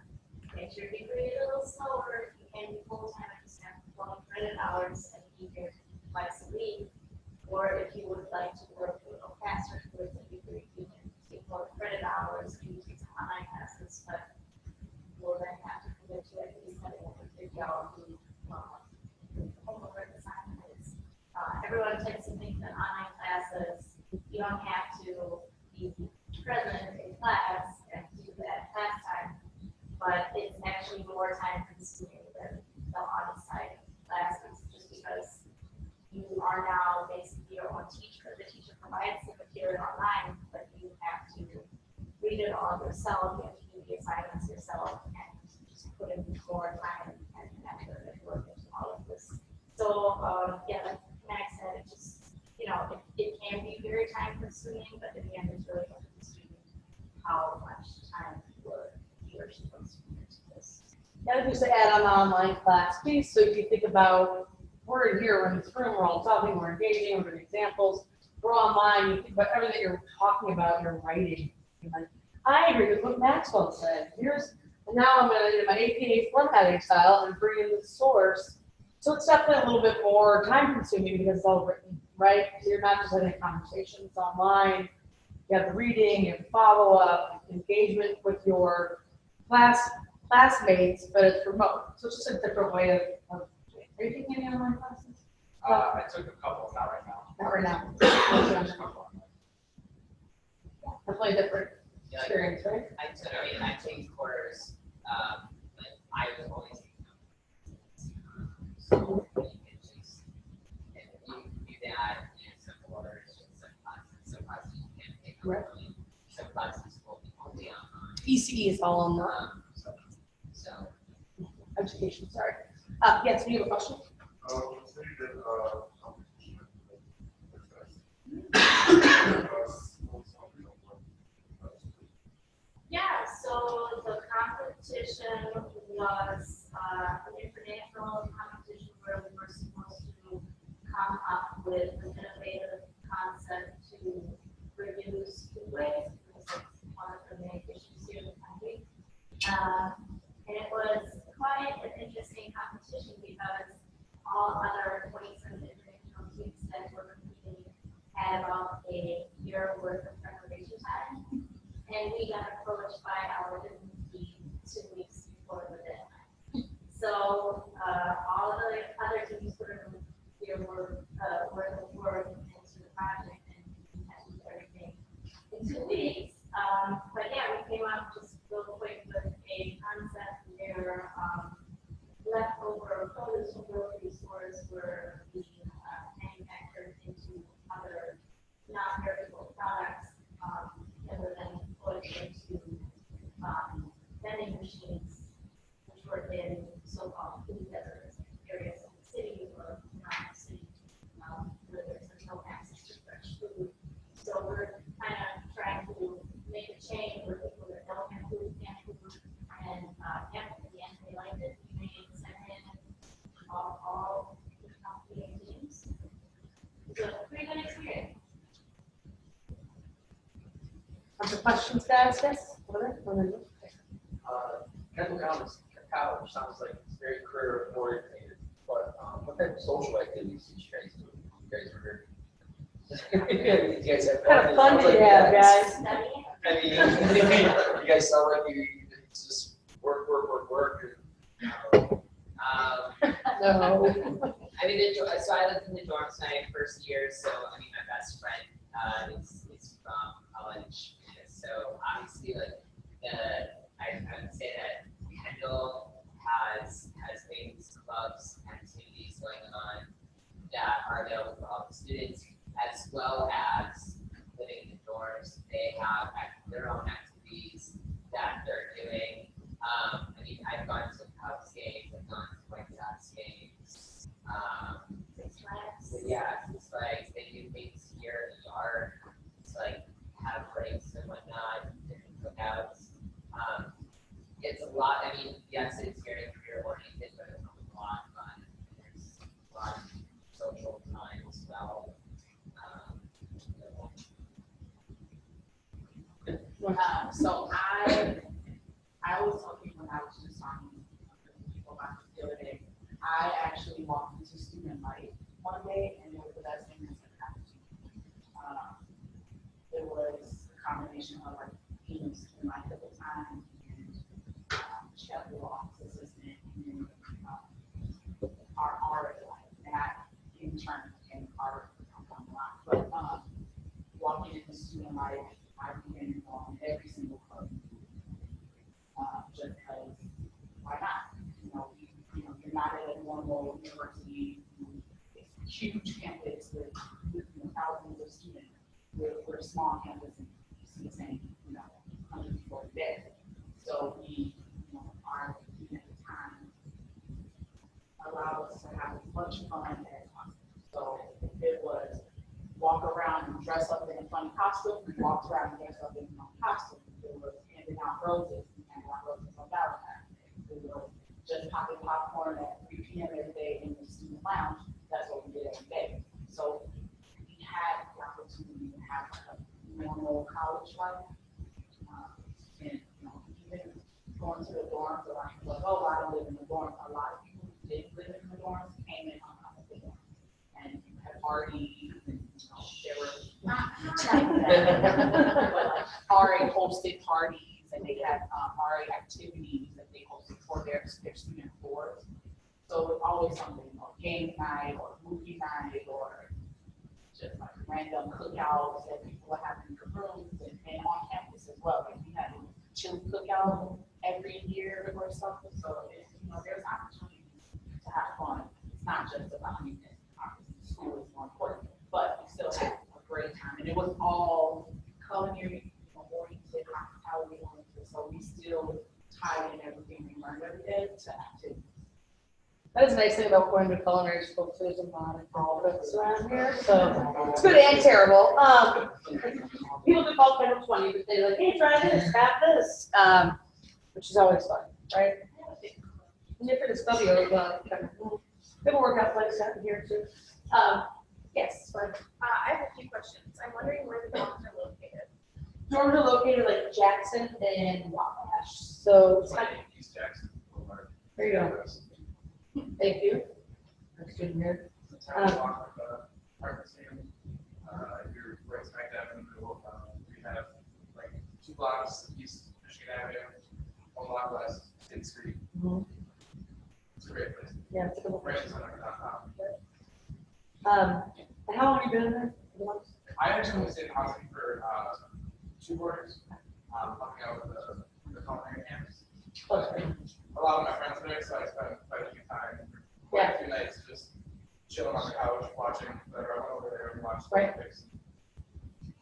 make your degree a little slower, you can be full-time at the staff 12 credit hours and be here twice a week. Or if you would like to work a little faster with the degree, you can take more credit hours and take some online classes, but you'll then have to commit to at least having a 50-hour week homework assignments. Everyone tends to think that online classes, you don't have to be present in class and do that class time, but it's actually more time consuming than the on-site classes, just because you are now basically your own teacher. The teacher provides the material online, but you have to read it all yourself, you have to do the assignments yourself, and just put in more time and effort and work into all of this. So, yeah, like Max said, it just, it can be very time consuming, but in the end, it's really up to the student how much time he or she wants to put into this. Yeah, just to add on the online class piece, so if you think about, we're in here, we're in this room, we're all talking, we're engaging, we're doing examples, we're online, you think about everything that you're talking about, you're writing. You're like, I agree with what Maxwell said. And now I'm going to do my APA formatting style and bring in the source. So it's definitely a little bit more time consuming because it's all written, right? You're not just having conversations online. You have the reading, you have follow up, engagement with your classmates, but it's remote. So it's just a different way of are you taking any online classes? I took a couple, not right now. Not right now. Definitely different experience, right? I take quarters, but I was always so you can just, if you do that in some quarters, some classes you can't take. Right. PCE is all on the So, education, sorry. Yes, you have a question? Yeah, so the competition was an international competition where we were supposed to come up with an innovative concept to reduce food waste. This is one of the main issues here in the country. And it was quite an interesting competition because all other 27 international teams that were competing had about a year worth of preparation time. And we got approached by our business team 2 weeks before the deadline. So all of the other teams put in their work into the project and we had to do everything in 2 weeks. But yeah, we came up just real quick with a concept where leftover produce from grocery stores were being manufactured into other non-perishable products that were then put into vending machines, which were in so-called food deserts, areas of the city or not city, where there's no access to fresh food. So we're kind of trying to make a change where people that don't have food can have food, and yeah, at the end they liked it. We made 7 all competing teams. So pretty good experience. Other questions, guys? Yes? Kendall College sounds like it's very career oriented, but what type of social activities did you guys do? You guys were here. You guys have Kind of fun do you have, guys? I mean, you guys sound like you just work. No. I mean, so I lived in the dorms my first year, so I mean, my best friend is from college. So obviously, like, I would say that Kendall has things, clubs, activities going on that are available for all the students, as well as living in the dorms. They have their own activities that they're doing. I mean, I've gone to Cubs games, I've gone to White Sox games. So yeah, it's like they do things here in the yard. It's like have breaks and whatnot, different cookouts. It's a lot. I mean, yes, it's very career oriented, but it's a lot of fun. There's a lot of social time as well. So I was talking when I was just talking to people about this the other day. I actually walked into student life one day and it was the best thing that's ever happened to me. It was a combination of like being in student life at the time and chapel office assistant and our art life. And I in turn became art a lot. But walking into student life, I began involved in every single club. Just because, why not? You're not at a normal university, huge campus with thousands of students. We're a small campus and you see the same, 100 people a day. So we, our at the time allowed us to have as much fun as possible. So it was walk around and dress up in a funny costume. We walked around and dressed up in a funny costume. It was handing out roses. We handed out roses on Valentine's Day. It was just popping popcorn at 3 p.m. every day in the student lounge. That's what we did every day. So we had the opportunity to have a normal college life. And even going to the dorms, a lot of people are like, oh, I don't live in the dorms. A lot of people who did live in the dorms came in on top of the dorms. And had parties and there were not like that, but like RA hosted parties and they had RA activities that they hosted for their student boards. So it was always something, game night or movie night or just like random cookouts that people were having in the rooms and on campus as well. Like we had a chili cookout every year or something. So there's opportunities to have fun. It's not just about school is more important, but we still had a great time. And it was all culinary oriented, hospitality oriented. So we tied in everything we learned every day to activity. That is a nice thing about going to culinary school too, there's a lot of politics around here, so it's good and terrible. People do call kind of funny, but they're like, hey, try this, have this, which is always fun, right? And if it's study, kind of, we have a workout place out here too. Yes, fine. I have a few questions. I'm wondering where the dorms are located. Dorms are located like Jackson and Wabash, so it's kind of, East Jackson. there you go. Thank you. Next student here. It's a town block of apartment stand. You're right smack dab in the middle. We have like 2 blocks east Michigan Avenue, 1 block west 10th Street. Mhm. It's a great place. Yeah, it's a good Right location. on our downtown. And how long have you been there? I actually was in housing for 2 quarters, helping out with the culinary campus. Okay. A lot of my friends are there, so I spent quite a few time, quite a few nights just chilling on the couch, watching whatever. I went over there and watched the Right. Olympics.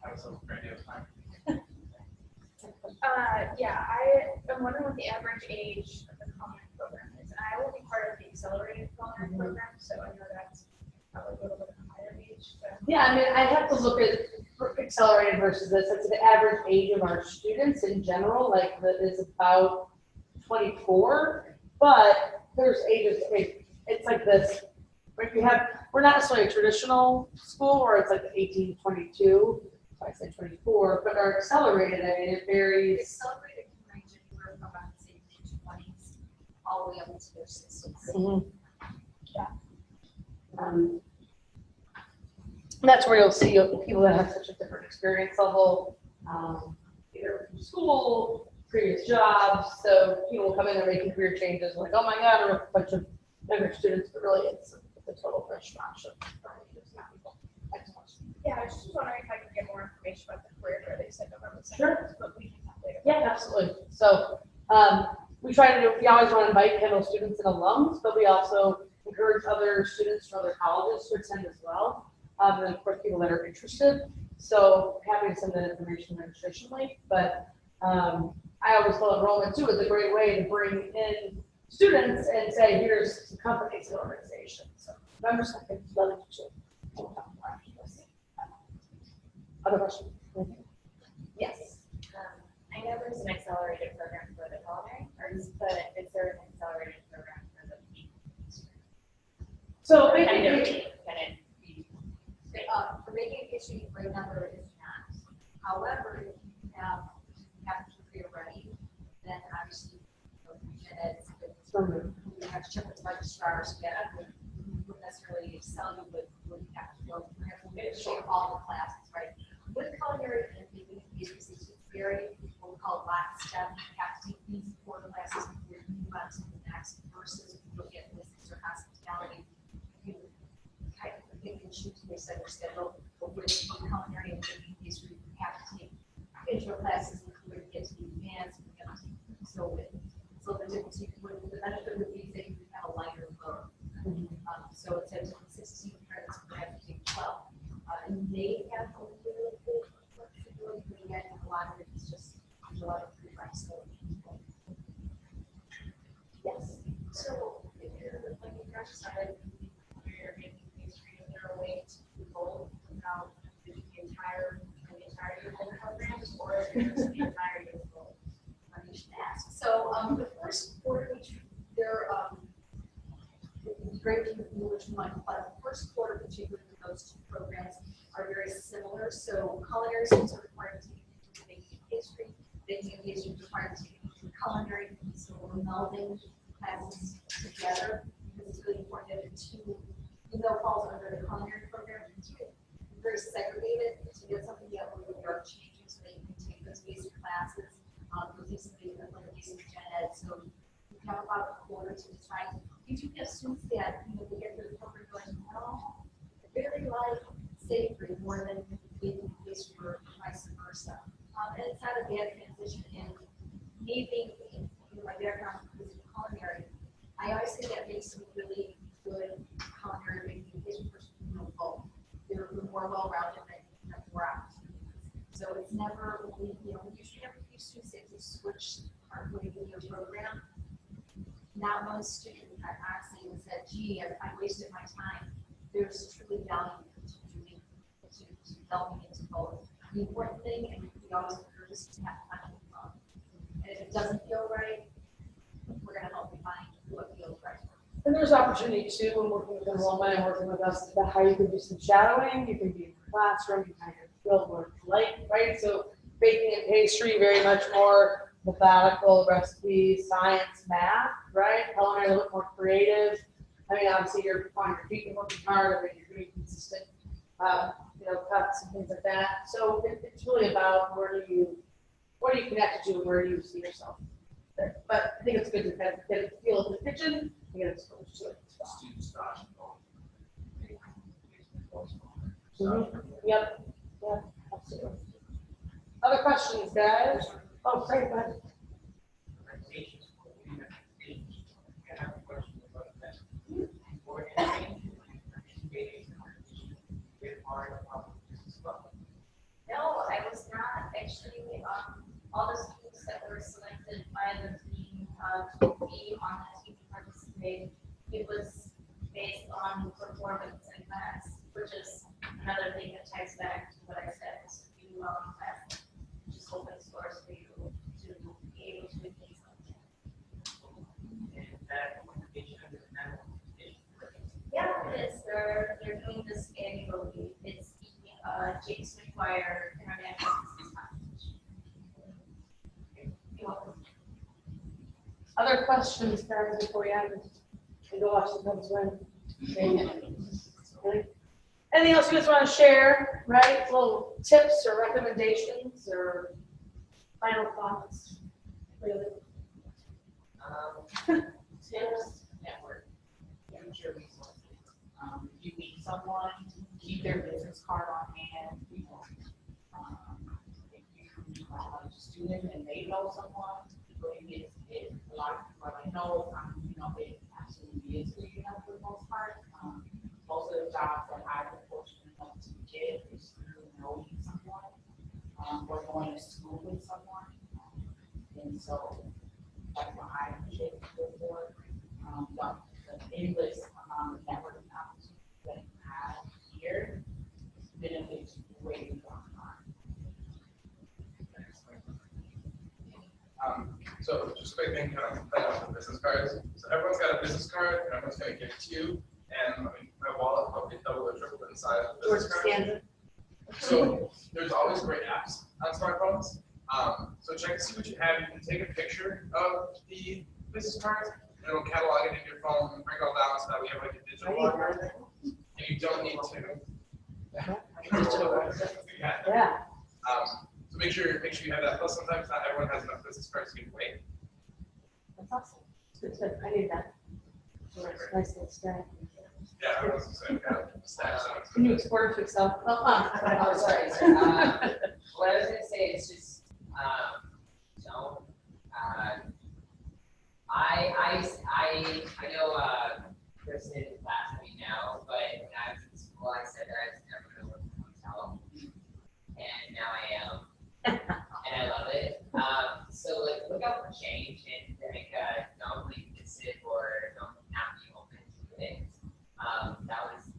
Had some grandiose time. Yeah, I'm wondering what the average age of the culinary program is. And I will be part of the accelerated culinary program, so I know that's probably a little bit of a higher age. So. Yeah, I mean, I have to look at accelerated versus this. It's the average age of our students in general, like that is about 24, but there's ages, it's like this. Like we're not necessarily a traditional school where it's like 18 to 22, so I say 24, but our accelerated, I mean, it varies. Accelerated can range anywhere from about say mid-20s all the way up into their 60s. Mhm. Yeah. That's where you'll see people that have such a different experience level, either from school, previous jobs. So people will come in and making career changes, like, oh my God, I'm a bunch of younger students, but really it's a total fresh option. Yeah, I was just wondering if I could get more information about the career fair. They said November 2nd. Sure. But we can have later. Yeah, absolutely. So we try to do, we always want to invite Kendall students and alums, but we also encourage other students from other colleges to attend as well. And of course, people that are interested. So happy to send that information registration link. But I always feel enrollment too is a great way to bring in students and say, here's some companies and organizations. So members can love it too. Other questions? Yes. I know there's an accelerated program for the culinary arts, but is there an accelerated program for the meat industry? So For making history, right now there is not. However, if you have your career ready, then obviously, we have to check with the registrars, yeah, we wouldn't necessarily sell you, but we have to go, we have to show all the classes, right? With culinary and baking industry, it's very, what we call lockstep, you have to take these 4 classes before you move on to the next, versus if you look at business or hospitality, you kind of pick and choose based on your schedule, but with culinary and baking industry, you have to take intro classes, including get to the advanced, and you have to take, so the difference, the benefit would be that you would have a lighter load. So instead of 16 credits, you have to take 12. And they have a little bit of flexibility, but again, a lot of it is just, there's a lot of flexibility. Yes. So if you're like if you're started, you're making history, is there a way to go without the entirety of the programs, or is it just the entirety of the goal? You should ask. So the first quarter, which they're it's great to know which one, but the first quarter, particularly those 2 programs are very similar. So culinary students are required to take baking history, baking history is required to take culinary, so we're melding classes together because it's really important that the 2, even though it falls under the culinary program, it's very segregated. So that's something that we are changing so that you can take those basic classes. These are the basic gen ed. So we have about a quarter to try. You do have students that they get to the program going, well, I really like savory more than baking history or vice versa. And it's not a bad transition. And me being my background is culinary, I always say that makes me really good culinary baking history person. Both. They're more well-rounded than more opportunities. So it's never, we usually have a few students that just switch partway in your program, not one student had honestly said, gee, I wasted my time. There's truly value to doing, to delving into both. The important thing, and we always encourage us to have fun with fun. And if it doesn't feel right, we're gonna help you find what feels right. And there's opportunity too, when working with enrollment and working with us, about how you can do some shadowing, you can be in the classroom, you kind of field work light, right? So baking and pastry, very much more methodical, recipe, science, math, right? Culinary, a little more creative. I mean, obviously you're on your feet and working hard, but you're doing consistent, cuts and things like that. So it's really about what are you connected to and where do you see yourself there. But I think it's good to kind of get a feel of the kitchen, and get exposed to it as well. Student stash Mhm. Yep, yeah, absolutely. Other questions, guys? Oh, great, go ahead. No, I was not actually, all the students that were selected by the team, to be on the team to participate, it was based on performance in class, which is another thing that ties back to what I said, is to do well in class, just open source for you to be able to do things like that. Yeah, it is, they're doing this annually, it's the, James McGuire International Business Competition. You're welcome. Other questions, guys, before we end? We go watch the Cubs win. Anything else you guys want to share, right? Little tips or recommendations or final thoughts? Really? Tips, network, use your resources. If you meet someone, keep their business card on hand. If you are a student and they know someone, it a lot of people are like, no, it absolutely is who you know for the most part. Most of the jobs that I've been fortunate enough to get is through knowing someone, or going to school with someone. And so that's what I appreciate it for. The English networking opportunities that you have here benefits you way beyond So just a quick thing, kind of playing off the business cards. So everyone's got a business card, and everyone's gonna give it to you. And I mean, my wallet probably double or triple in size of the George business card. scans it. So there's always great apps on smartphones. So check to see what you have. You can take a picture of the business card, and it'll catalog it in your phone, bring it all down so that we have like a digital logger. And you don't need to. Yeah. So make sure you have that. Plus, sometimes not everyone has enough business cards to give away. That's awesome. Good tip. I need that. Nice little stack. Yeah, I was saying, stacks on it. Can you export it to Excel? Oh, sorry. What I was gonna say is just, don't, I know, Kristen laughed at me now, but when I was in school, I said that I was never gonna work in a hotel. And now I am. And I love it. So like, look out for change and like, don't like sit or don't not be open to it.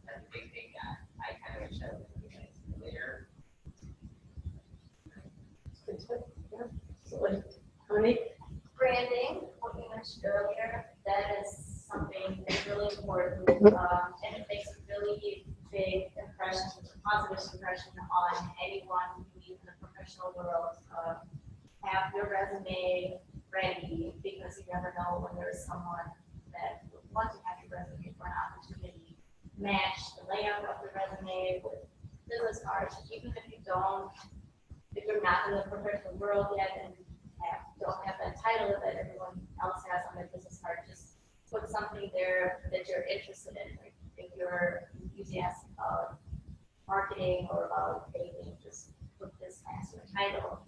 That's a big thing that I kind of wish I would have realized earlier. Good tip. Yeah. Absolutely. Honey? Branding, what you mentioned earlier, that is something that's really important, and it makes a really big impression, positive impression on anyone who meets in the professional world. Have your resume ready, because you never know when there's someone that would want to have your resume for an opportunity. Match the layout of the resume with business cards, even if you're not in the professional world yet and don't have that title that everyone else has on their business card, just put something there that you're interested in. Like if you're enthusiastic about marketing or about anything, just put this as your title.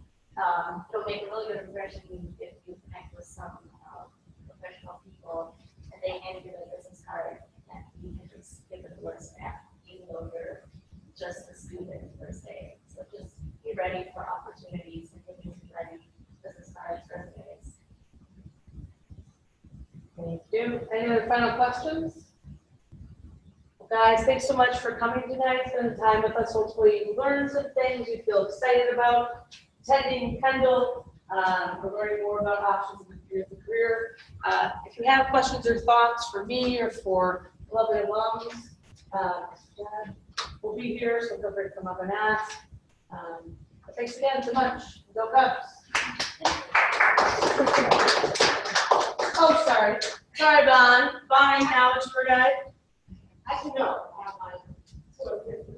It'll make a really good impression if you connect with some professional people and they hand you a business card and you can just give it a list back, even though you're just a student per se. So just be ready for opportunities and things, be ready, business cards, resumes. final questions? Well, guys, thanks so much for coming tonight, spending time with us. Hopefully you learned some things you feel excited about attending Kendall, for learning more about options in the career. If you have questions or thoughts for me or for beloved alums, we'll be here, so feel free to come up and ask. But thanks again so much. Go Cubs. Oh, sorry. Sorry, Bon. Bonnie, now it's your guy. Actually, no. I have my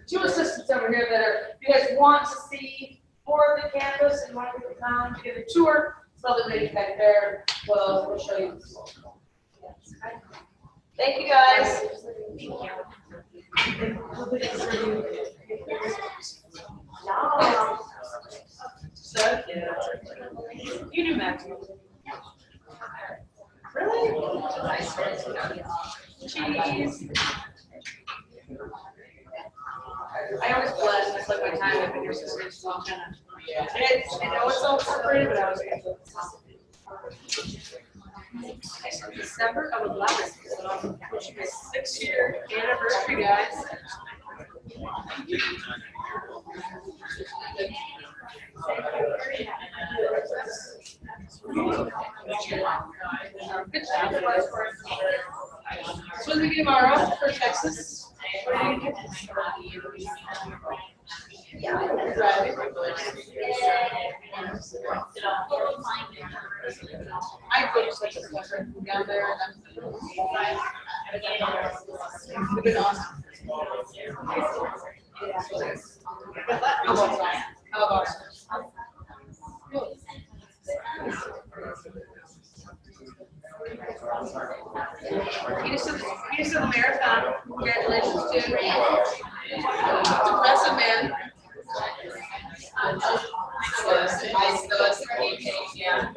two assistants over here that are, if you guys want to see more of the campus and want to come to get a tour, it's lovely ladies back there. Well, we'll show you. Thank you, guys. So cute. You do Max. Really? Cheese. I always bless, it's like my time I've been your sister's small kind of. I know it's all separated, but I was December of 11, so it's my 6-year anniversary, guys. Good job. So we'll be tomorrow for Texas. What are you going to do? I go to such a pleasure down there. It's been awesome. How about you just did the marathon. Congratulations, dude. It's impressive, man. Yeah.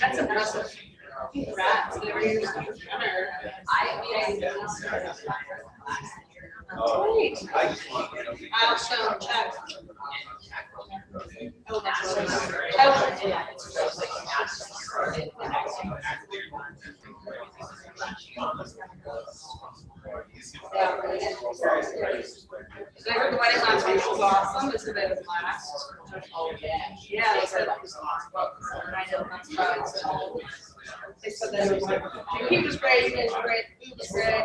That's impressive. Congrats. Great. Milestone check. Oh, that's I heard the wedding last week was awesome. It's the day of last. Yeah, they said that was awesome. I know that's right. They said that it was like, he was great, you guys were great, food was great.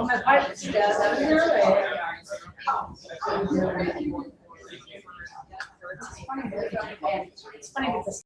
My wife's dad, it's funny because